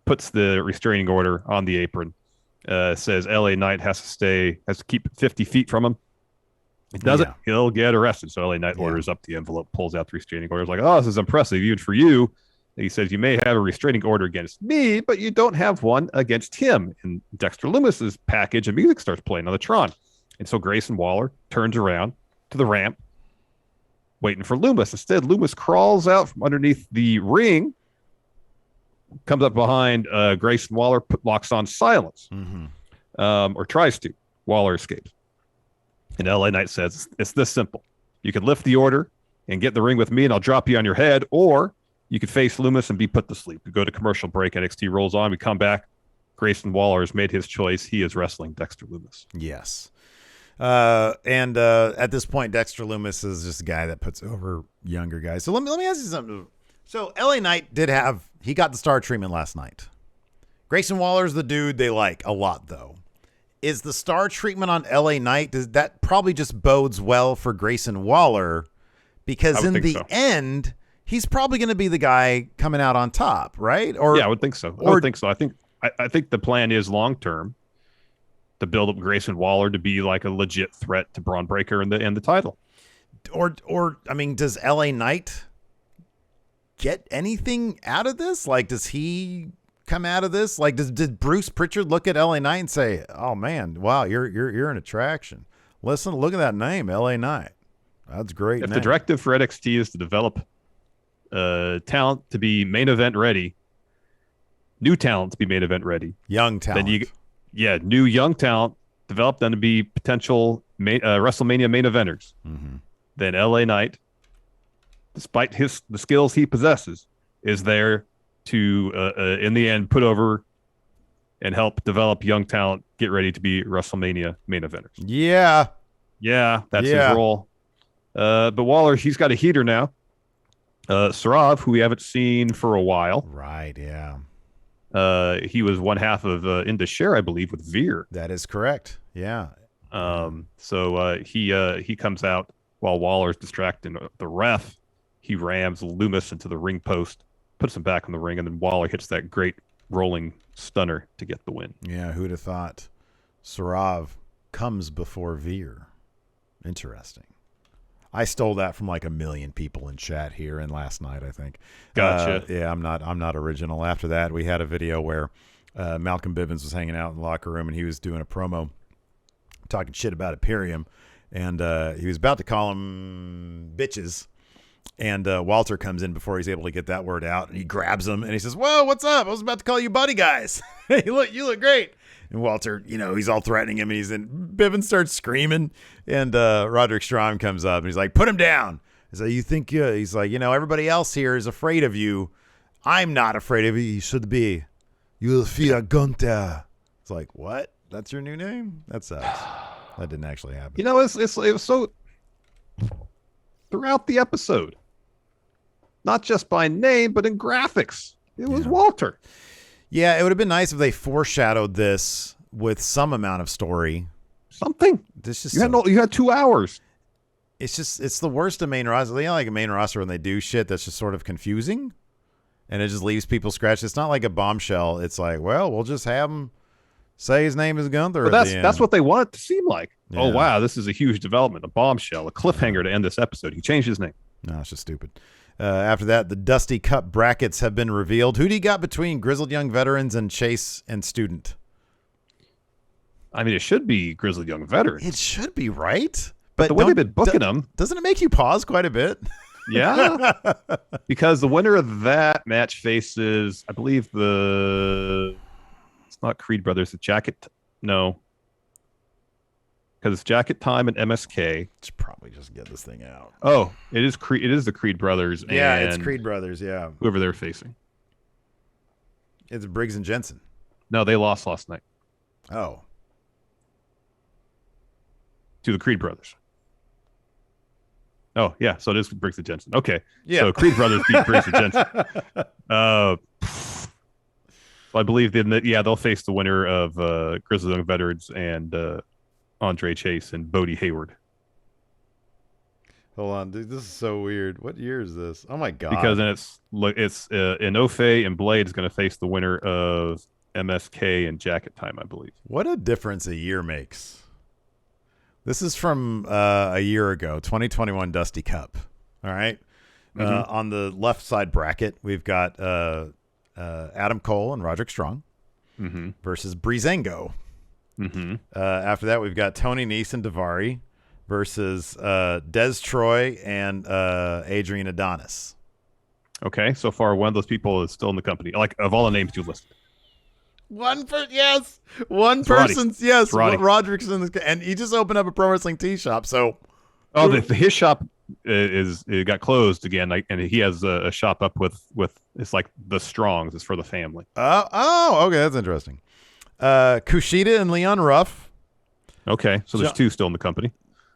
puts the restraining order on the apron, says LA Knight has to keep 50 feet from him. It doesn't, he'll get arrested. So LA Knight orders up the envelope, pulls out the restraining order. It's like, oh, this is impressive, even for you. And he says, you may have a restraining order against me, but you don't have one against him. And Dexter Loomis's package of music starts playing on the Tron. And so Grayson Waller turns around to the ramp, waiting for Loomis. Instead, Loomis crawls out from underneath the ring, comes up behind Grayson Waller, locks on silence, or tries to. Waller escapes. And LA Knight says, it's this simple. You could lift the order and get in the ring with me, and I'll drop you on your head, or you could face Loomis and be put to sleep. We go to commercial break. NXT rolls on. We come back. Grayson Waller has made his choice. He is wrestling Dexter Loomis. Yes. And at this point, Dexter Loomis is just a guy that puts over younger guys. So let me ask you something. So LA Knight he got the star treatment last night. Grayson Waller's the dude they like a lot, though. Is the star treatment on LA Knight, that probably just bodes well for Grayson Waller, because in the end, he's probably going to be the guy coming out on top, right? Or yeah, I would think so. I think the plan is long term to build up Grayson Waller to be like a legit threat to Braun Breaker in the title. Or I mean, does LA Knight get anything out of this? Like, does he come out of this? Like, did Bruce Pritchard look at LA Knight and say, "Oh man, wow, you're an attraction. Listen, look at that name, LA Knight. That's great." If the directive for NXT is to develop talent to be main event ready, new talent to be main event ready, young talent, then new young talent, develop them to be potential WrestleMania main eventers. Then LA Knight, despite the skills he possesses, is there to, in the end, put over and help develop young talent, get ready to be WrestleMania main eventers. Yeah, that's his role. But Waller, he's got a heater now. Sarav, who we haven't seen for a while. Right, yeah. He was one half of Into Share, I believe, with Veer. That is correct, yeah. So he comes out while Waller's distracting the ref. He rams Loomis into the ring post, puts him back in the ring, and then Waller hits that great rolling stunner to get the win. Yeah, who'd have thought Sarav comes before Veer? Interesting. I stole that from like a million people in chat here and last night, I think. Gotcha. Yeah, I'm not original. After that, we had a video where Malcolm Bivens was hanging out in the locker room and he was doing a promo talking shit about Imperium, and he was about to call them bitches. And Walter comes in before he's able to get that word out, and he grabs him and he says, "Whoa, what's up? I was about to call you buddy guys. You look great." And Walter, he's all threatening him, and Bivens starts screaming, and Roderick Strong comes up and he's like, "Put him down." He's like, "You think he's like, everybody else here is afraid of you. I'm not afraid of you. You should be. You will fear Gunther." It's like, what? That's your new name? That sucks. That didn't actually happen. It was so throughout the episode, not just by name, but in graphics. It was Walter. Yeah, it would have been nice if they foreshadowed this with some amount of story. Something. You had 2 hours. It's the worst of main roster. They don't like a main roster when they do shit that's just sort of confusing, and it just leaves people scratched. It's not like a bombshell. It's like, well, we'll just have him say his name is Gunther. But that's what they want it to seem like. Yeah. Oh wow, this is a huge development, a bombshell, a cliffhanger to end this episode. He changed his name. No, it's just stupid. After that, the Dusty Cup brackets have been revealed. Who do you got between Grizzled Young Veterans and Chase and Student? I mean, it should be Grizzled Young Veterans. It should be, right? But the way they've been booking them. Doesn't it make you pause quite a bit? Yeah. Because the winner of that match faces, I believe it's not Creed Brothers, the Jacket. No. Because it's Jacket Time and MSK. Should probably just get this thing out. Oh, it is Creed. It is the Creed Brothers. Yeah, it's Creed Brothers. Yeah, whoever they're facing. It's Briggs and Jensen. No, they lost last night. Oh, to the Creed Brothers. Oh yeah, so it is Briggs and Jensen. Okay, yeah. So Creed Brothers beat Briggs and Jensen. I believe they'll face the winner of Grizzled Young Veterans and Andre Chase and Bodie Hayward. Hold on, dude. This is so weird. What year is this? Oh my god. Because then it's Inoue and Blade is going to face the winner of MSK and Jacket Time, I believe. What a difference a year makes. This is from a year ago, 2021 Dusty Cup. All right. On the left side bracket, we've got Adam Cole and Roderick Strong versus Breezango. After that, we've got Tony Nese and Daivari versus Des Troy and Adrian Adonis. Okay, so far one of those people is still in the company. Like, of all the names you listed. One person's Roddy. yes. Roddy. Roderick's in this, and he just opened up a pro wrestling tea shop. So, his shop it got closed again, and he has a shop up with it's like the Strongs. It's for the family. Okay, that's interesting. Kushida and Leon Ruff. Okay, so there's two still in the company.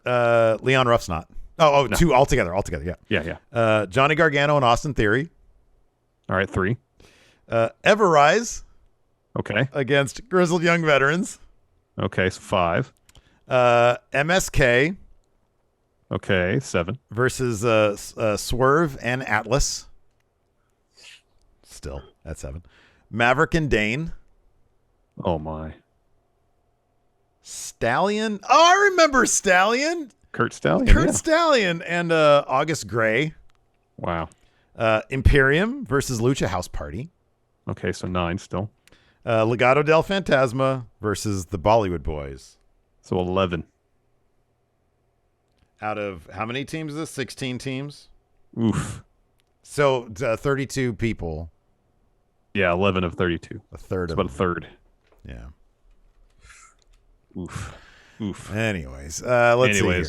Leon Ruff's not. No. Two altogether. Yeah. Johnny Gargano and Austin Theory. All right, 3. Everrise. Okay. Against Grizzled Young Veterans. Okay, so 5. MSK. Okay, 7. Versus Swerve and Atlas. Still at 7. Maverick and Dane. Oh my. Stallion. Oh, I remember Stallion. Kurt Stallion. Stallion and August Gray. Wow. Imperium versus Lucha House Party. Okay, so 9 still. Legado del Fantasma versus the Bollywood Boys. So 11. Out of how many teams is this? 16 teams? Oof. So 32 people. Yeah, 11 of 32. A third of about a third. Yeah. Oof. Anyways, let's see here.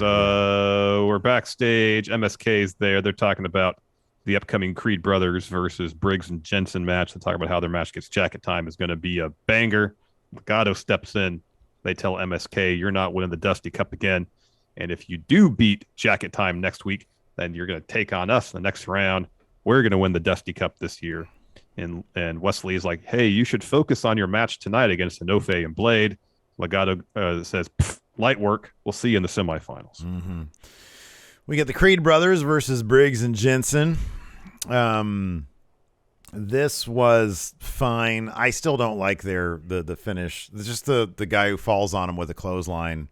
We're backstage. MSK's there. They're talking about the upcoming Creed Brothers versus Briggs and Jensen match. They talk about how their match gets Jacket Time is going to be a banger. Legado steps in. They tell MSK, you're not winning the Dusty Cup again. And if you do beat Jacket Time next week, then you're going to take on us in the next round. We're going to win the Dusty Cup this year. And Wesley is like, hey, you should focus on your match tonight against Inoue and Blade. Legado says, light work. We'll see you in the semifinals. We get the Creed Brothers versus Briggs and Jensen. This was fine. I still don't like the finish. It's just the guy who falls on him with a clothesline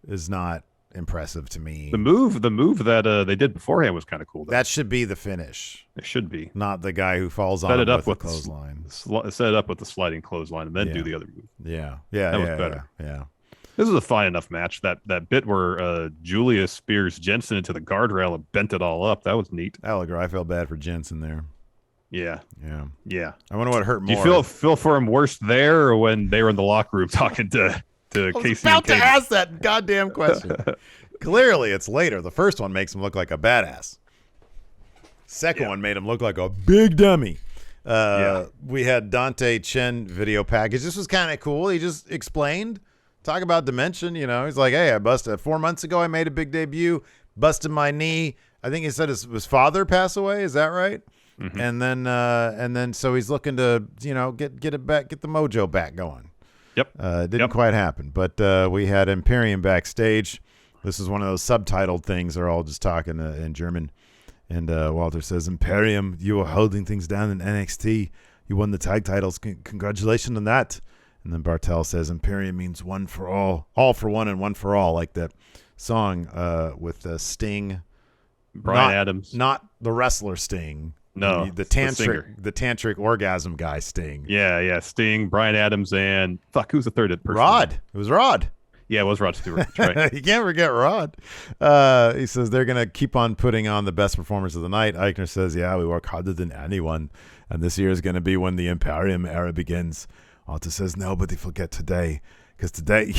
is not impressive to me. The move that they did beforehand was kind of cool, though. That should be the finish. It should be. Not the guy who falls on him with a clothesline. Set it up with the sliding clothesline and then do the other move. Yeah. That was better. Yeah. This is a fine enough match. That bit where Julius spears Jensen into the guardrail and bent it all up. That was neat. I felt bad for Jensen there. Yeah. I wonder what hurt more. Do you feel for him worse there or when they were in the locker room talking to Casey? I was about to ask that goddamn question. Clearly, it's later. The first one makes him look like a badass. Second one made him look like a big dummy. We had Dante Chen video package. This was kind of cool. He just explained. Talk about dimension, He's like, hey, I busted 4 months ago. I made a big debut, busted my knee. I think he said his father passed away. Is that right? And then so he's looking to get it back, get the mojo back going. Yep. Didn't quite happen, but we had Imperium backstage. This is one of those subtitled things. They're all just talking in German. And Walter says, Imperium, you were holding things down in NXT. You won the tag titles. Congratulations on that. And then Bartel says, Imperium means one for all for one and one for all, like that song with Sting. Bryan Adams. Not the wrestler Sting. No, the tantric orgasm guy Sting. Yeah. Sting, Bryan Adams, and who's the third person? Rod. It was Rod. Yeah, it was Rod Stewart. That's right. You can't forget Rod. He says they're going to keep on putting on the best performers of the night. Eichner says, yeah, we work harder than anyone. And this year is going to be when the Imperium era begins. Alta says, nobody forget today. Because today,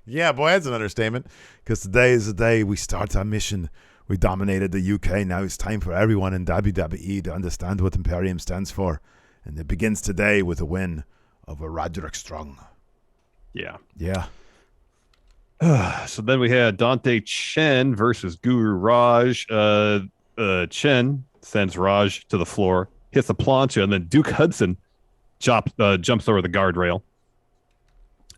yeah, boy, that's an understatement. Because today is the day we start our mission. We dominated the UK. Now it's time for everyone in WWE to understand what Imperium stands for. And it begins today with a win over Roderick Strong. Yeah. So then we had Dante Chen versus Guru Raj. Chen sends Raj to the floor, hits a plancha, and then Duke Hudson jumps over the guardrail,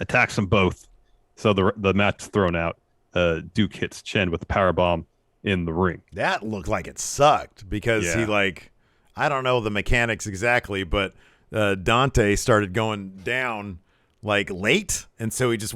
attacks them both. So the match is thrown out. Duke hits Chen with a powerbomb in the ring. That looked like it sucked because he I don't know the mechanics exactly, but Dante started going down like late, and so he just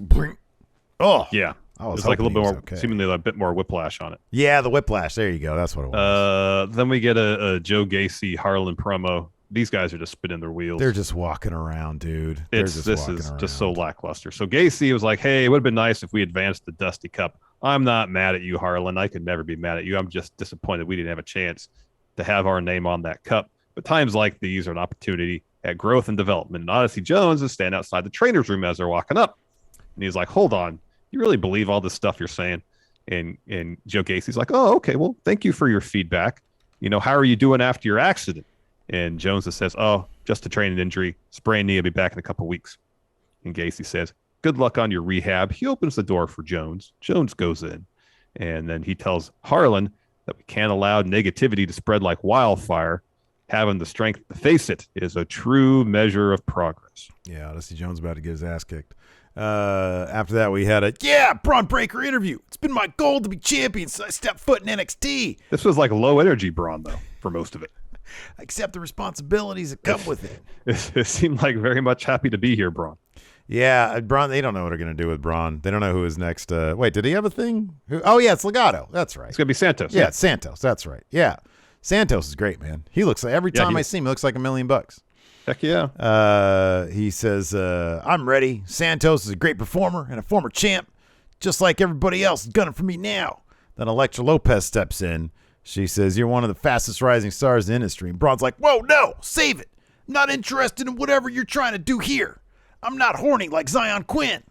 yeah. I was It's like a little bit more, okay. seemingly a bit more whiplash on it. Yeah, the whiplash. There you go. That's what it was. Then we get a Joe Gacy Harlan promo. These guys are just spinning their wheels. They're just walking around, dude. This is just so lackluster. So Gacy was like, "Hey, it would have been nice if we advanced the Dusty Cup. I'm not mad at you, Harlan. I could never be mad at you. I'm just disappointed we didn't have a chance to have our name on that cup. But times like these are an opportunity at growth and development." And Odyssey Jones is standing outside the trainer's room as they're walking up, and he's like, "Hold on. You really believe all this stuff you're saying?" And Joe Gacy's like, "Oh, okay. Well, thank you for your feedback. How are you doing after your accident?" And Jones just says, "Oh, just a training injury, sprained knee. I'll be back in a couple weeks." And Gacy says, "Good luck on your rehab." He opens the door for Jones. Jones goes in, and then he tells Harlan that we can't allow negativity to spread like wildfire. Having the strength to face it is a true measure of progress. Yeah, Odyssey Jones about to get his ass kicked. After that, we had a Braun Breaker interview. It's been my goal to be champion since I stepped foot in NXT. This was like low energy Braun, though, for most of it. I accept the responsibilities that come with it. It seemed like very much happy to be here, Braun. Yeah, Braun, they don't know what they're going to do with Braun. They don't know who his next. Wait, did he have a thing? Oh, yeah, it's Legato. That's right. It's going to be Santos. Yeah, it's Santos. That's right. Yeah. Santos is great, man. He looks like, every time I see him, he looks like $1 million. Heck yeah. He says, "I'm ready. Santos is a great performer and a former champ, just like everybody else is gunning for me now." Then Elektra Lopez steps in. She says, "You're one of the fastest rising stars in the industry." And Braun's like, "Whoa, no, save it. I'm not interested in whatever you're trying to do here. I'm not horny like Zion Quinn."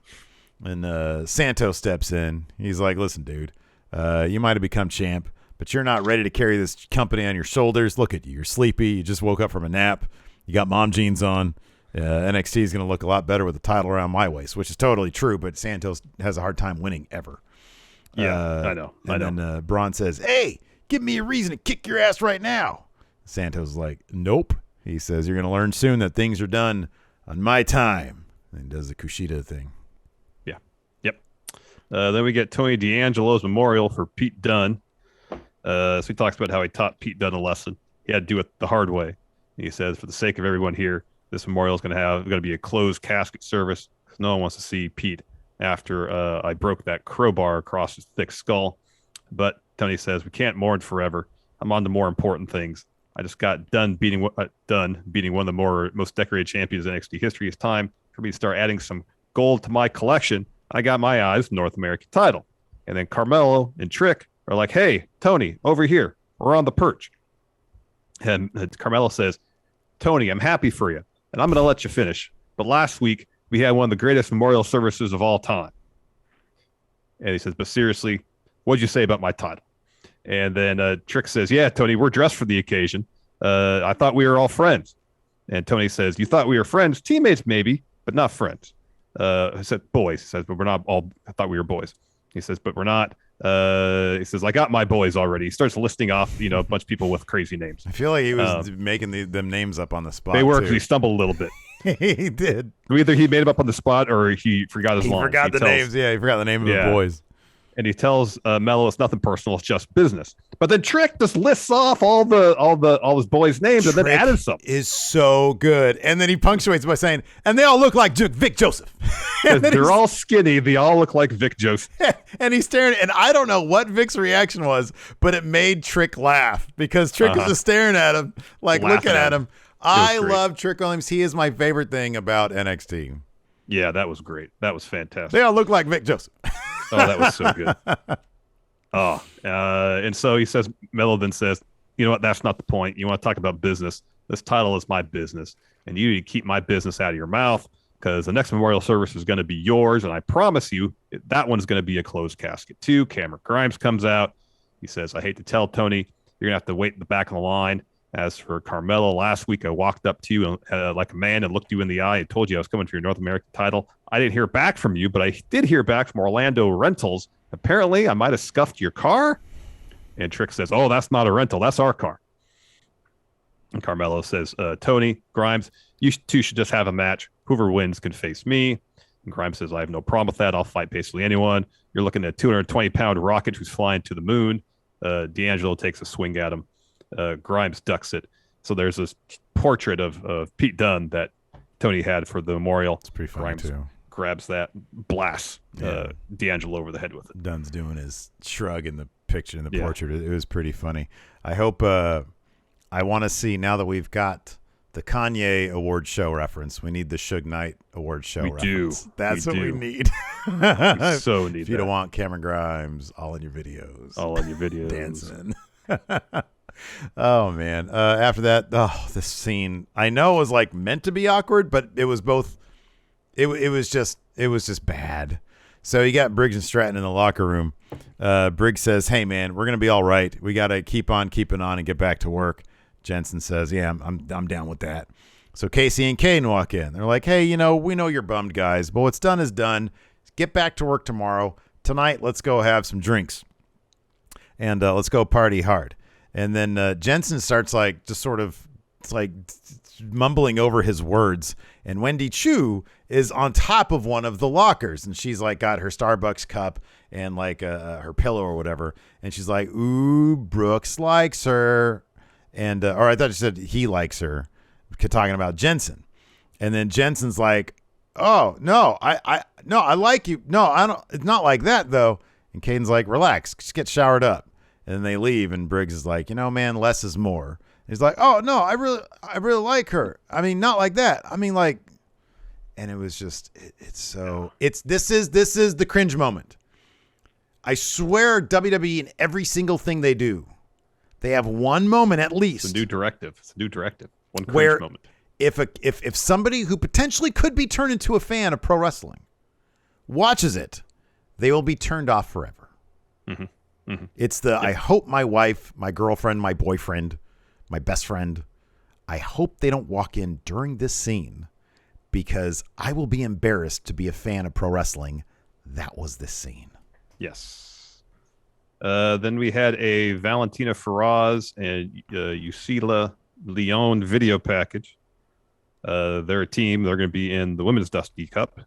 And Santos steps in. He's like, "Listen, dude, you might have become champ, but you're not ready to carry this company on your shoulders. Look at you. You're sleepy. You just woke up from a nap. You got mom jeans on. NXT is going to look a lot better with the title around my waist," which is totally true, but Santos has a hard time winning ever. Yeah, I know. Then Braun says, "Hey, give me a reason to kick your ass right now." Santos is like, "Nope." He says, "You're going to learn soon that things are done on my time." And he does the Kushida thing. Yeah. Yep. Then we get Tony D'Angelo's memorial for Pete Dunne. So he talks about how he taught Pete Dunne a lesson. He had to do it the hard way. He says, "For the sake of everyone here, this memorial is going to be a closed casket service. No one wants to see Pete after I broke that crowbar across his thick skull." But Tony says, "We can't mourn forever. I'm on to more important things. I just got done beating one of the most decorated champions in NXT history. It's time for me to start adding some gold to my collection. I got my eyes North American title." And then Carmelo and Trick are like, "Hey, Tony, over here. We're on the perch." And Carmelo says, "Tony, I'm happy for you, and I'm going to let you finish. But last week, we had one of the greatest memorial services of all time." And he says, "But seriously, what'd you say about my title?" And then Trick says, "Yeah, Tony, we're dressed for the occasion. I thought we were all friends." And Tony says, "You thought we were friends? Teammates, maybe, but not friends." I said, "Boys." He says, "But we're not all. I thought we were boys." He says, "But we're not." He says, "I got my boys already." He starts listing off, a bunch of people with crazy names. I feel like he was making them names up on the spot. They were, because he stumbled a little bit. He did. Either he made them up on the spot or he forgot his lines. Forgot the names. Yeah, he forgot the name of the boys. And he tells Mello it's nothing personal, it's just business. But then Trick just lists off all his boys' names and then added some. Is so good. And then he punctuates by saying, "And they all look like Vic Joseph." They're all skinny. They all look like Vic Joseph. And he's staring, and I don't know what Vic's reaction was, but it made Trick laugh because Trick was just staring at him, like looking at him. I love Trick Williams. He is my favorite thing about NXT. Yeah, that was great. That was fantastic. They all look like Vic Joseph. Oh, that was so good. And so he says, Mello then says, "You know what? That's not the point. You want to talk about business. This title is my business, and you need to keep my business out of your mouth, because the next memorial service is going to be yours, and I promise you that one's going to be a closed casket too." Cameron Grimes comes out. He says, "I hate to tell Tony, you're going to have to wait in the back of the line. As for Carmelo, last week I walked up to you like a man and looked you in the eye and told you I was coming for your North American title. I didn't hear back from you, but I did hear back from Orlando Rentals. Apparently, I might have scuffed your car." And Trick says, "Oh, that's not a rental. That's our car." And Carmelo says, "Tony, Grimes, you two should just have a match. Whoever wins can face me." And Grimes says, "I have no problem with that. I'll fight basically anyone. You're looking at a 220-pound rocket who's flying to the moon." D'Angelo takes a swing at him. Grimes ducks it. So there's this portrait of Pete Dunne that Tony had for the memorial. It's pretty funny, Grimes too. grabs that, blasts D'Angelo over the head with it. Dunne's doing his shrug in the picture, in the portrait. It was pretty funny. I hope, I want to see, now that we've got the Kanye award show reference, we need the Suge Knight award show reference. That's what we need. We so need if you don't want Cameron Grimes all in your videos. Dancing. Oh, man. After that, this scene, I know it was like meant to be awkward, but it was both. It was just bad. So you got Briggs and Stratton in the locker room. Briggs says, "Hey, man, we're gonna be all right. We gotta keep on keeping on and get back to work." Jensen says, "Yeah, I'm down with that." So Casey and Kane walk in. They're like, "Hey, we know you're bummed, guys, but what's done is done. Get back to work tomorrow. Tonight, let's go have some drinks and let's go party hard." And then Jensen starts mumbling over his words, and Wendy Chu is on top of one of the lockers, and she's like got her Starbucks cup and like her pillow or whatever, and she's like, "Ooh, Brooks likes her," and or I thought she said he likes her, talking about Jensen, and then Jensen's like, "Oh no, I like you. No, I don't. It's not like that though." And Caden's like, "Relax, just get showered up." And then they leave, and Briggs is like, man, less is more. He's like, "Oh no, I really like her. I mean, not like that. I mean, like," and it was just, this is the cringe moment. I swear, WWE in every single thing they do, they have one moment at least. It's a new directive. One cringe moment. If somebody who potentially could be turned into a fan of pro wrestling watches it, they will be turned off forever. Mm-hmm. Mm-hmm. It's I hope my wife, my girlfriend, my boyfriend, my best friend, I hope they don't walk in during this scene, because I will be embarrassed to be a fan of pro wrestling. That was this scene. Yes. Then we had a Valentina Feroz and Yusila Leon video package. They're a team. They're going to be in the Women's Dusty Cup.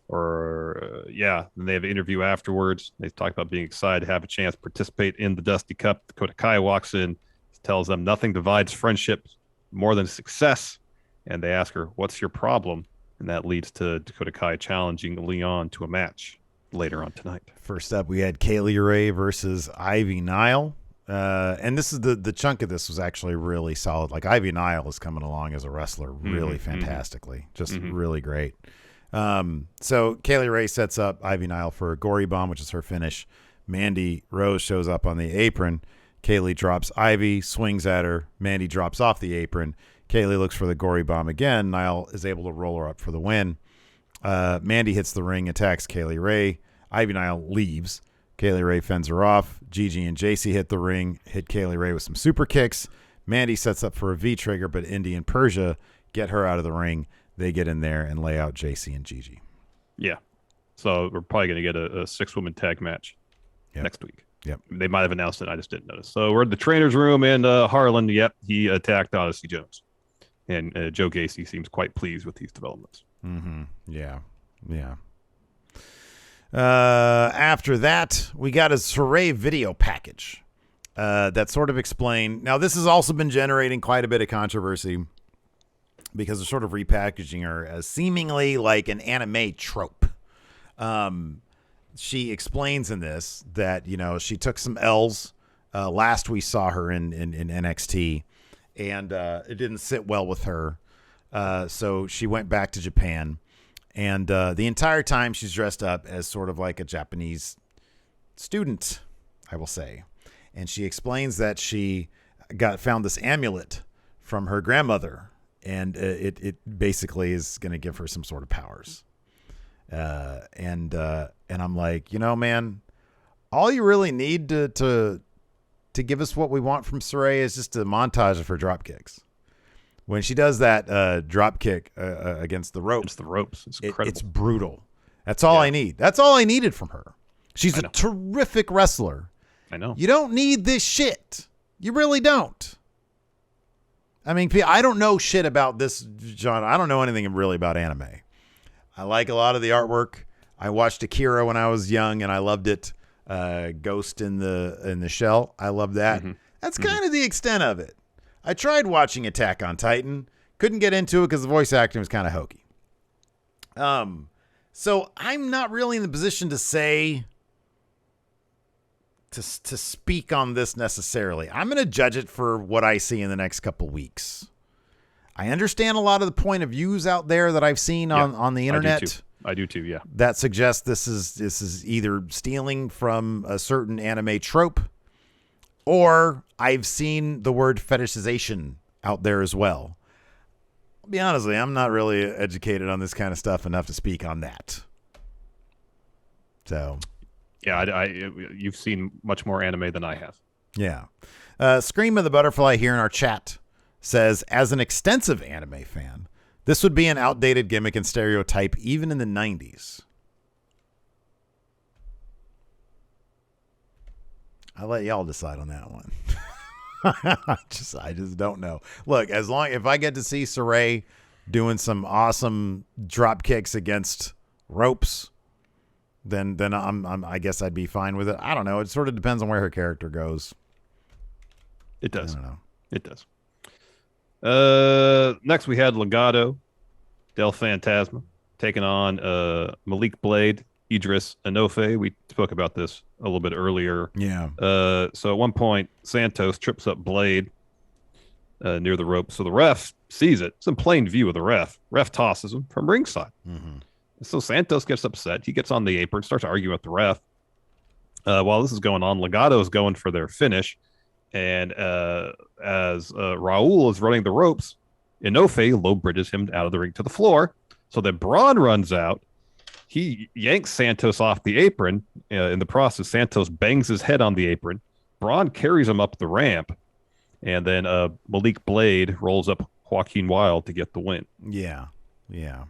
Then they have an interview afterwards. They talk about being excited to have a chance to participate in the Dusty Cup. Dakota Kai walks in, tells them nothing divides friendship more than success. And they ask her, "What's your problem?" And that leads to Dakota Kai challenging Leon to a match later on tonight. First up, we had Kaylee Ray versus Ivy Nile. And this is the chunk of this was actually really solid. Like, Ivy Nile is coming along as a wrestler really fantastically. Just really great. So Kaylee Ray sets up Ivy Nile for a gory bomb, which is her finish. Mandy Rose shows up on the apron. Kaylee drops Ivy, swings at her. Mandy drops off the apron. Kaylee looks for the gory bomb again. Nile is able to roll her up for the win. Mandy hits the ring, attacks Kaylee Ray. Ivy Nile leaves. Kaylee Ray fends her off. Gigi and JC hit the ring, hit Kaylee Ray with some super kicks. Mandy sets up for a V-trigger, but Indy and Persia get her out of the ring. They get in there and lay out JC and Gigi. Yeah. So we're probably going to get a 6-woman tag match next week. Yep. They might have announced it. I just didn't notice. So we're in the trainer's room, and Harlan, he attacked Odyssey Jones. And Joe Gacy seems quite pleased with these developments. Mm-hmm. Yeah. After that, we got a Saray video package that sort of explained. Now, this has also been generating quite a bit of controversy because they're sort of repackaging her as seemingly like an anime trope. She explains in this that, she took some L's last we saw her in NXT, and it didn't sit well with her. So she went back to Japan. And the entire time she's dressed up as sort of like a Japanese student, I will say. And she explains that she found this amulet from her grandmother, and it basically is going to give her some sort of powers. And I'm like, man, all you really need to give us what we want from Saray is just a montage of her drop kicks. When she does that drop kick against the ropes, it's incredible. It's brutal. That's all I need. That's all I needed from her. She's a terrific wrestler. I know. You don't need this shit. You really don't. I mean, I don't know shit about this genre. I don't know anything really about anime. I like a lot of the artwork. I watched Akira when I was young, and I loved it. Ghost in the Shell. I love that. That's kind of the extent of it. I tried watching Attack on Titan. Couldn't get into it because the voice acting was kind of hokey. So I'm not really in the position to say, to speak on this necessarily. I'm going to judge it for what I see in the next couple weeks. I understand a lot of the point of views out there that I've seen on the internet. I do too, yeah. That suggests this is either stealing from a certain anime trope, or I've seen the word fetishization out there as well. I'll be honest with you, I'm not really educated on this kind of stuff enough to speak on that. So, yeah, you've seen much more anime than I have. Yeah. Scream of the Butterfly here in our chat says, as an extensive anime fan, this would be an outdated gimmick and stereotype even in the 90s. I'll let y'all decide on that one. I just don't know. Look, if I get to see Saray doing some awesome drop kicks against ropes, then I guess I'd be fine with it. I don't know. It sort of depends on where her character goes. It does. I don't know. It does. Next we had Legado Del Fantasma taking on Malik Blade, Idris Enofe. We spoke about this a little bit earlier. Yeah. So at one point, Santos trips up Blade near the rope. So the ref sees it. It's in plain view of the ref. Ref tosses him from ringside. So Santos gets upset. He gets on the apron, starts arguing with the ref. While this is going on, Legado is going for their finish. And as Raul is running the ropes, Enofe low bridges him out of the ring to the floor. So then Braun runs out. He yanks Santos off the apron. In the process, Santos bangs his head on the apron. Braun carries him up the ramp. And then Malik Blade rolls up Joaquin Wilde to get the win. Yeah. Yeah.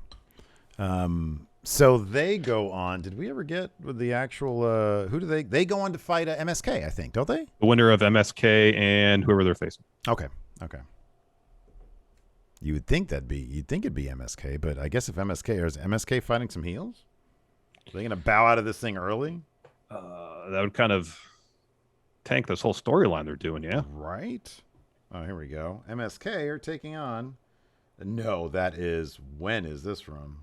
So they go on. Did we ever get with the actual who do they go on to fight MSK, I think, don't they? The winner of MSK and whoever they're facing. Okay. You'd think it'd be MSK, but I guess if MSK, or is MSK fighting some heels? Are they gonna bow out of this thing early? That would kind of tank this whole storyline they're doing, yeah. Right. Oh, here we go. MSK are taking on. No, when is this from?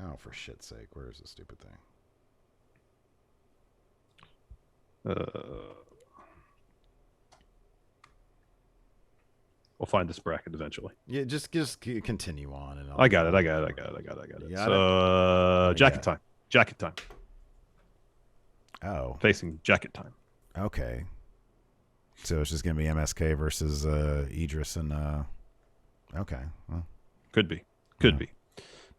Oh, for shit's sake, where is this stupid thing? We'll find this bracket eventually. Yeah, just continue on. And I got it. So, Jacket time. Oh. Facing Jacket time. Okay. So it's just going to be MSK versus Idris and... Okay. Well. Could be.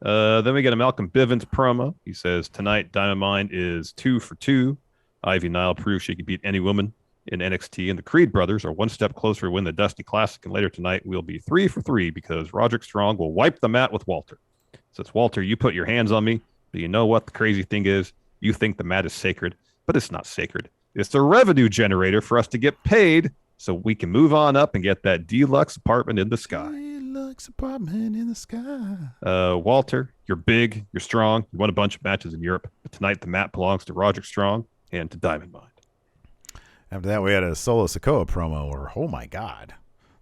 Then we get a Malcolm Bivens promo. He says, tonight, Diamond Mine is 2 for 2. Ivy Nile proves she can beat any woman in NXT, and the Creed brothers are one step closer to win the Dusty Classic, and later tonight we'll be 3 for 3 because Roderick Strong will wipe the mat with Walter. Says, Walter, you put your hands on me, but you know what the crazy thing is? You think the mat is sacred, but it's not sacred. It's the revenue generator for us to get paid so we can move on up and get that deluxe apartment in the sky. Deluxe apartment in the sky. Walter, you're big, you're strong, you won a bunch of matches in Europe, but tonight the mat belongs to Roderick Strong and to Diamond Mine. After that, we had a Solo Sikoa promo where, oh my God,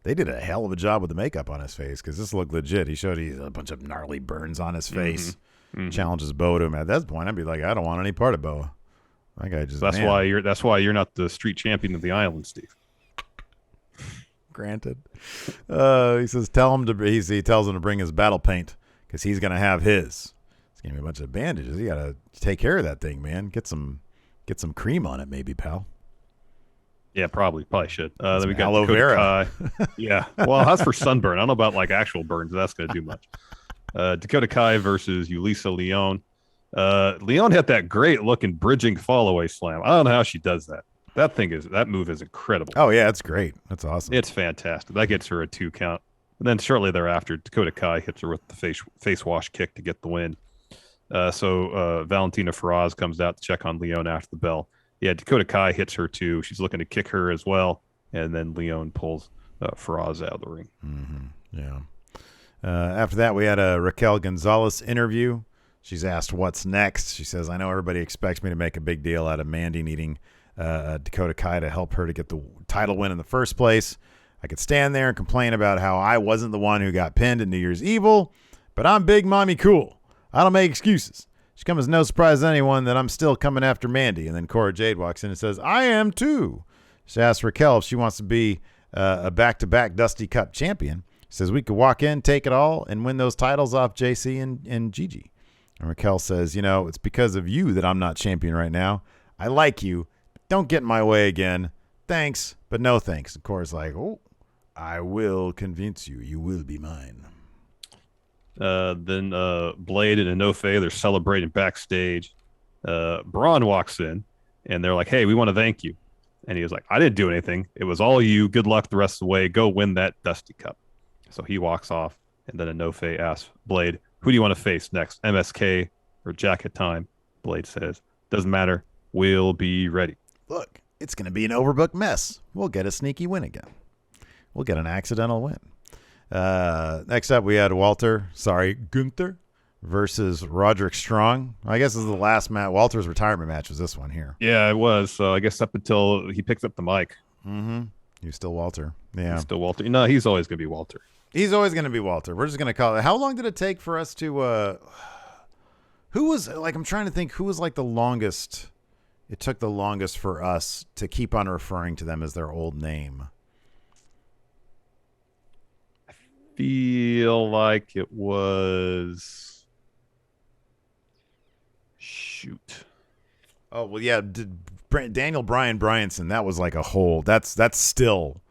they did a hell of a job with the makeup on his face because this looked legit. He showed a bunch of gnarly burns on his face. Challenges Boa to him. At that point, I'd be like, I don't want any part of Boa. That guy just. That's why you're not the street champion of the island, Steve. Granted. He says, he tells him to bring his battle paint because he's gonna have his. It's gonna be a bunch of bandages. You gotta take care of that thing, man. Get some cream on it, maybe, pal. Yeah, probably should. Then we got aloe vera. Kai. Yeah, well, that's for sunburn. I don't know about like actual burns. That's going to do much. Dakota Kai versus Yulisa Leon. Leon had that great looking bridging fallaway slam. I don't know how she does that. That move is incredible. Oh yeah, it's great. That's awesome. It's fantastic. That gets her a 2 count. And then shortly thereafter, Dakota Kai hits her with the face wash kick to get the win. So Valentina Feroz comes out to check on Leon after the bell. Yeah, Dakota Kai hits her too. She's looking to kick her as well. And then Leon pulls Feroz out of the ring. Mm-hmm. Yeah. After that, we had a Raquel Gonzalez interview. She's asked what's next. She says, I know everybody expects me to make a big deal out of Mandy needing Dakota Kai to help her to get the title win in the first place. I could stand there and complain about how I wasn't the one who got pinned at New Year's Evil, but I'm Big Mommy Cool. I don't make excuses. She comes as no surprise to anyone that I'm still coming after Mandy. And then Cora Jade walks in and says, I am too. She asks Raquel if she wants to be a back-to-back Dusty Cup champion. She says we could walk in, take it all, and win those titles off JC and Gigi. And Raquel says, it's because of you that I'm not champion right now. I like you. Don't get in my way again. Thanks, but no thanks. And Cora's like, oh, I will convince you. You will be mine. Then Blade and Inoue, they're celebrating backstage. Braun walks in, and they're like, hey, we want to thank you. And he was like, I didn't do anything. It was all you. Good luck the rest of the way. Go win that Dusty Cup. So he walks off, and then Inoue asks Blade, who do you want to face next, MSK or Jacket Time? Blade says, doesn't matter. We'll be ready. Look, it's going to be an overbooked mess. We'll get a sneaky win again. We'll get an accidental win. Next up, we had Gunther versus Roderick Strong. I guess this is the last match. Walter's retirement match was this one here. Yeah, it was. So I guess up until he picks up the mic. Mm-hmm. He's still Walter. Yeah. He's still Walter. No, he's always going to be Walter. He's always going to be Walter. We're just going to call it. How long did it take for us to, who was, like, I'm trying to think who was like the longest. It took the longest for us to keep on referring to them as their old name. I feel like it was. Shoot. Oh, well, yeah. Daniel Bryan Bryanson. That was like a whole. That's still.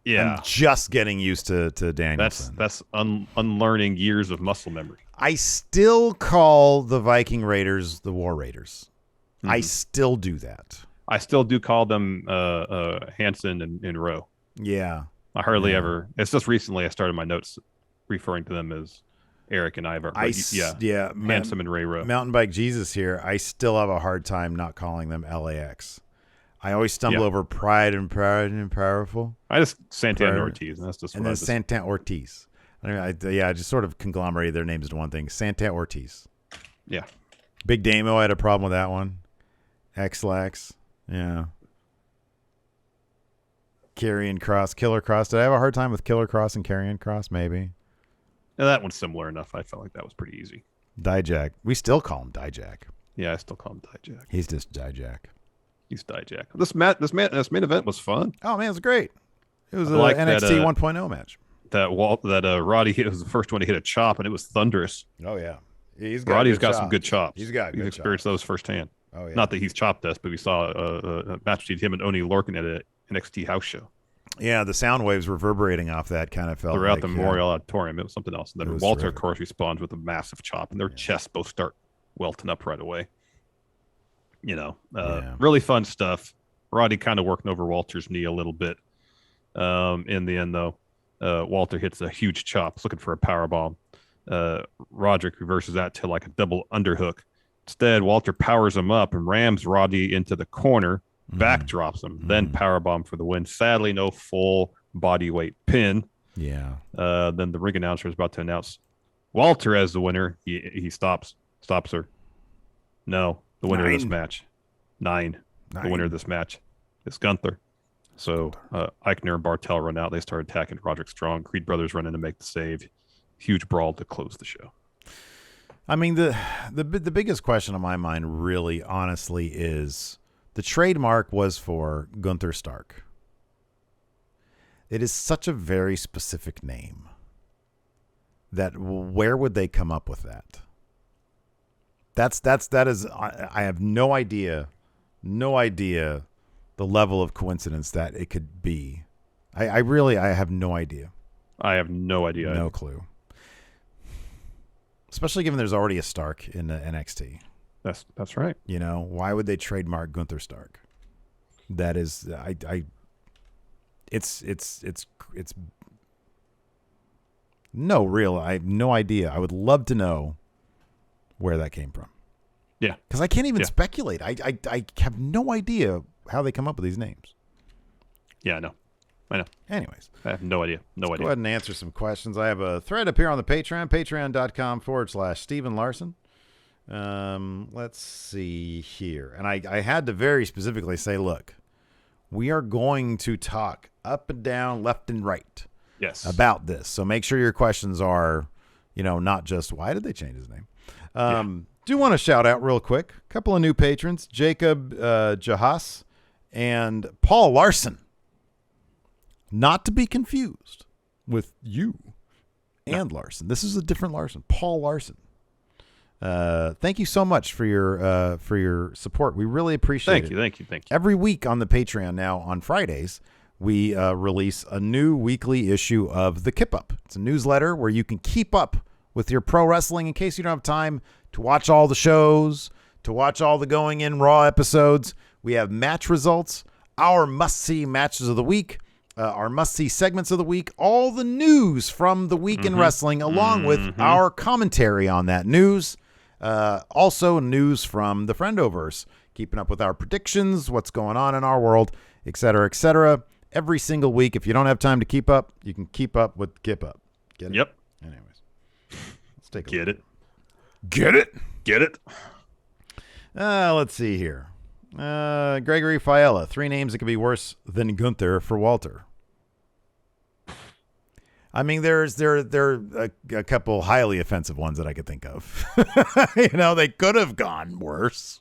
Yeah. I'm just getting used to Danielson. That's unlearning years of muscle memory. I still call the Viking Raiders the War Raiders. Mm-hmm. I still do that. I still do call them Hanson and Rowe. Yeah. I hardly ever. It's just recently I started my notes referring to them as Eric and Ivar. Handsome and Ray Rowe. Mountain Bike Jesus here. I still have a hard time not calling them LAX. I always stumble over Pride and Powerful. I just Santana Ortiz. And that's just and then Santana Ortiz. I just sort of conglomerated their names into one thing. Santana Ortiz. Yeah. Big Damo had a problem with that one. X-Lax. Yeah. Karrion Kross. Killer Kross. Did I have a hard time with Killer Kross and Karrion Kross? Maybe. Yeah, that one's similar enough. I felt like that was pretty easy. Dijak. We still call him Dijak. Yeah, I still call him Dijak. He's just Dijak. He's Dijak. This main event was fun. Oh man, it was great. It was an NXT 1.0 match. That Roddy hit was the first one to hit a chop, and it was thunderous. Oh yeah, Roddy's got some good chops. He's experienced those firsthand. Oh yeah. Not that he's chopped us, but we saw a match between him and Oni Lorcan at an NXT house show. Yeah, the sound waves reverberating off that kind of felt throughout like, the Memorial Auditorium. It was something else. And then Walter, terrific. Of course, responds with a massive chop, and their chests both start welting up right away. Really fun stuff. Roddy kind of working over Walter's knee a little bit. In the end, though, Walter hits a huge chop, looking for a powerbomb. Roderick reverses that to like a double underhook. Instead, Walter powers him up and rams Roddy into the corner, backdrops him, then powerbomb for the win. Sadly, no full body weight pin. Yeah. Then the ring announcer is about to announce Walter as the winner. He stops her. No, the winner of this match. Nine. The winner of this match is Gunther. So Eichner and Bartel run out. They start attacking Roderick Strong. Creed brothers run in to make the save. Huge brawl to close the show. I mean, the biggest question on my mind, really, honestly, is the trademark was for Gunther Stark. It is such a very specific name that where would they come up with that? That is. I have no idea the level of coincidence that it could be. I have no idea. I have no idea. No clue. Especially given there's already a Stark in the NXT. That's right. Why would they trademark Gunther Stark? That is, it's no real. I have no idea. I would love to know where that came from. Yeah, because I can't even speculate. I have no idea how they come up with these names. Yeah, I know. Anyways. I have no idea. Let's go ahead and answer some questions. I have a thread up here on the Patreon, patreon.com/Steven Larson. Let's see here. And I had to very specifically say, look, we are going to talk up and down, left and right about this. So make sure your questions are, not just why did they change his name? Do want to shout out real quick. A couple of new patrons, Jacob Jahas and Paul Larson. Not to be confused with you and Larson. This is a different Larson. Paul Larson. Thank you so much for your support. We really appreciate it. Thank you. Every week on the Patreon now on Fridays, we release a new weekly issue of the Kip Up. It's a newsletter where you can keep up with your pro wrestling in case you don't have time to watch all the shows, to watch all the Going In Raw episodes. We have match results, our must-see matches of the week, our must-see segments of the week, all the news from the week in wrestling, along with our commentary on that news. Also news from the Friendoverse, keeping up with our predictions, what's going on in our world, et cetera, et cetera. Every single week. If you don't have time to keep up, you can keep up with Kip Up. Get it? Yep. Anyways, let's take a look. Get it? Get it? Let's see here. Gregory Fiella. 3 names that could be worse than Gunther for Walter. I mean, there are a couple highly offensive ones that I could think of. They could have gone worse.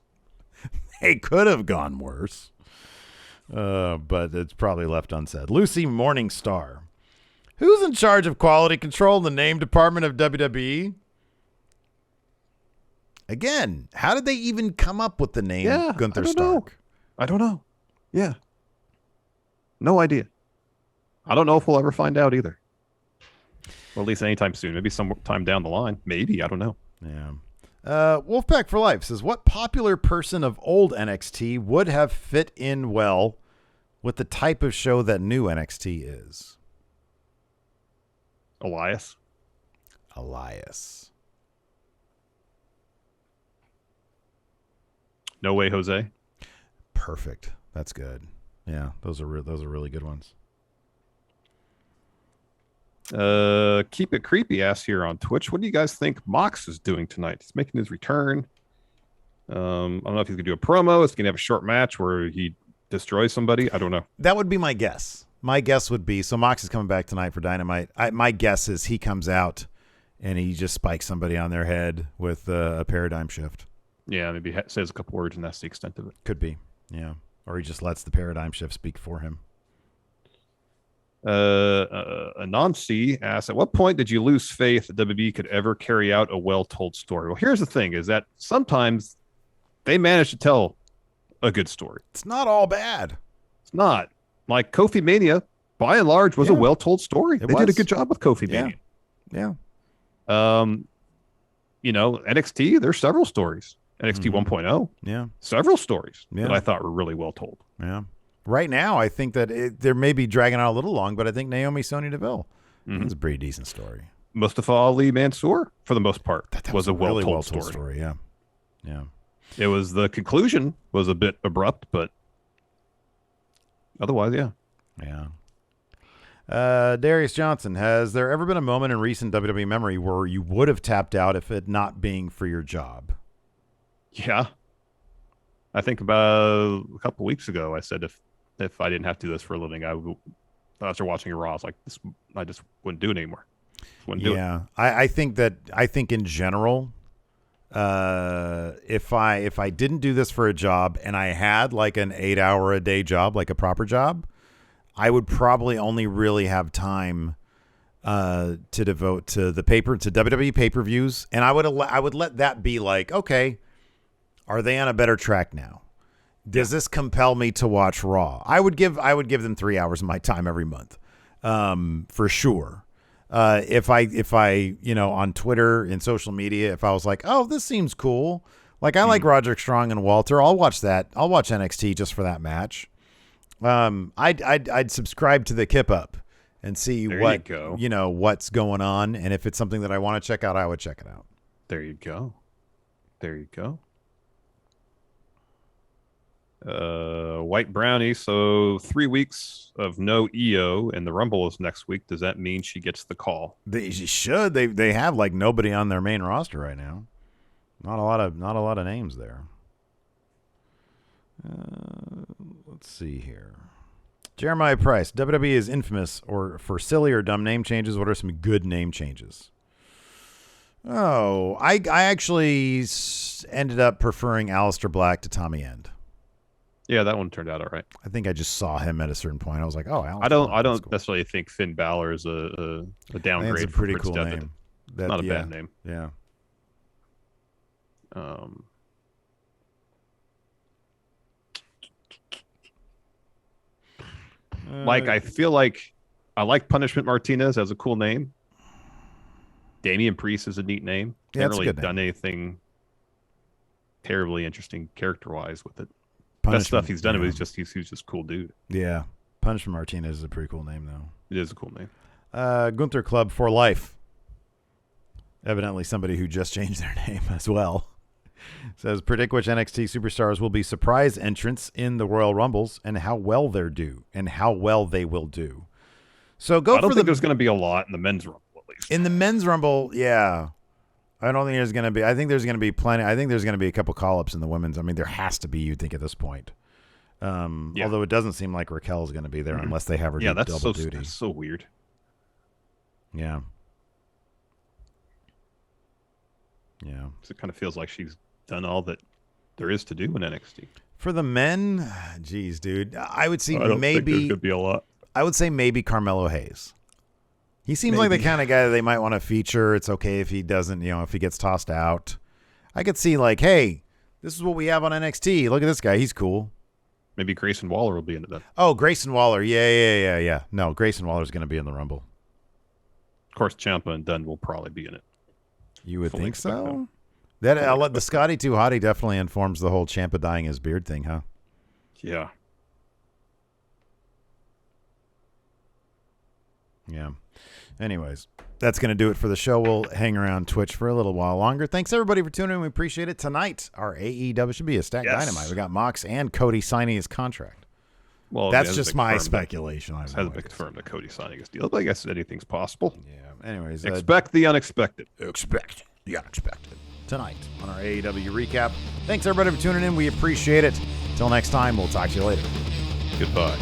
But it's probably left unsaid. Lucy Morningstar. Who's in charge of quality control in the name department of WWE? Again, how did they even come up with the name Gunther Stark? I don't know. Yeah. No idea. I don't know if we'll ever find out either. Well, at least anytime soon. Maybe sometime down the line. Maybe. I don't know. Yeah. Wolfpack for Life says, what popular person of old NXT would have fit in well with the type of show that new NXT is? Elias. No Way Jose. Perfect. That's good. Yeah, those are really good ones. Keep It Creepy asks here on Twitch, what do you guys think Mox is doing tonight? He's making his return. I don't know if he's gonna do a promo. Is he gonna have a short match where he destroys somebody? I don't know. That would be my guess. My guess would be, so Mox is coming back tonight for Dynamite. My guess is he comes out and he just spikes somebody on their head with a paradigm shift. Yeah, maybe says a couple words and that's the extent of it. Could be, yeah. Or he just lets the paradigm shift speak for him. Anansi asks, at what point did you lose faith that WWE could ever carry out a well-told story? Well, here's the thing, is that sometimes they manage to tell a good story. It's not all bad. It's not. Like Kofi Mania, by and large, was a well-told story. They did a good job with Kofi Mania. Yeah. NXT, there's several stories. NXT 1.0. Yeah. Several stories that I thought were really well told. Yeah. Right now, I think that they may be dragging out a little long, but I think Naomi Sonya Deville is a pretty decent story. Mustafa Ali Mansour, for the most part, that was a really well-told story. Yeah. Yeah. It was, the conclusion was a bit abrupt, but otherwise, yeah. Yeah. Darius Johnson, has there ever been a moment in recent WWE memory where you would have tapped out if it not being for your job? Yeah. I think about a couple weeks ago, I said if I didn't have to do this for a living, after watching Raw, I was like, I just wouldn't do it anymore. Wouldn't do it. I think in general, if I didn't do this for a job and I had like an 8-hour-a-day job, like a proper job, I would probably only really have time to devote to WWE pay-per-views, and I would let that be like, okay, are they on a better track now? Does this compel me to watch Raw? I would give them 3 hours of my time every month, for sure. If I on Twitter and social media, if I was like, oh, this seems cool, like I like Roderick Strong and Walter, I'll watch that. I'll watch NXT just for that match. I'd subscribe to the Kip Up and see what's going on, and if it's something that I want to check out, I would check it out. There you go. White Brownie, so 3 weeks of no EO and the Rumble is next week. Does that mean she gets the call? She should. They have like nobody on their main roster right now. Not a lot of names there. Let's see here. Jeremiah Price. WWE is infamous for silly or dumb name changes. What are some good name changes? Oh, I actually ended up preferring Aleister Black to Tommy End. Yeah, that one turned out all right. I think I just saw him at a certain point. I was like, oh, Aleister I don't Black, that's cool. necessarily think Finn Balor is a downgrade. It's a pretty from cool Prince name. Not a bad name. Yeah. Like, I feel like I like Punishment Martinez as a cool name. Damian Priest is a neat name. Yeah, Haven't it's a really good done anything terribly interesting character-wise with it. Punishment, Best stuff he's done, yeah. He's just a cool dude. Yeah. Punishment Martinez is a pretty cool name, though. It is a cool name. Gunther Club for Life. Evidently somebody who just changed their name as well. Says, predict which NXT superstars will be surprise entrants in the Royal Rumbles and how well they will do. So I don't think there's going to be a lot in the men's Rumble, at least. In the men's Rumble, yeah. I don't think there's going to be. I think there's going to be plenty. I think there's going to be a couple call-ups in the women's. I mean, there has to be, you'd think, at this point. Although it doesn't seem like Raquel's going to be there unless they have her do double duty. That's so weird. Yeah. Yeah. So it kind of feels like she's done all that there is to do in NXT. For the men, geez, dude, I would see I don't think maybe. there's gonna be a lot. I would say maybe Carmelo Hayes. He seems like the kind of guy that they might want to feature. It's okay if he doesn't, if he gets tossed out. I could see like, hey, this is what we have on NXT. Look at this guy. He's cool. Maybe Grayson Waller will be into that. Oh, Grayson Waller. Yeah. No, Grayson Waller's going to be in the Rumble. Of course, Ciampa and Dunn will probably be in it. You would Fully think so? them. The Scotty too Hotty definitely informs the whole Ciampa dyeing his beard thing, huh? Yeah. Yeah. Anyways, that's going to do it for the show. We'll hang around Twitch for a little while longer. Thanks, everybody, for tuning in. We appreciate it. Tonight, our AEW should be a stacked Dynamite. We got Mox and Cody signing his contract. Well, that's just my speculation. It hasn't been confirmed that Cody's signing his deal, but I guess anything's possible. Yeah. Anyways. Expect the unexpected. Expect the unexpected. Tonight on our AEW recap. Thanks, everybody, for tuning in. We appreciate it. Until next time, we'll talk to you later. Goodbye.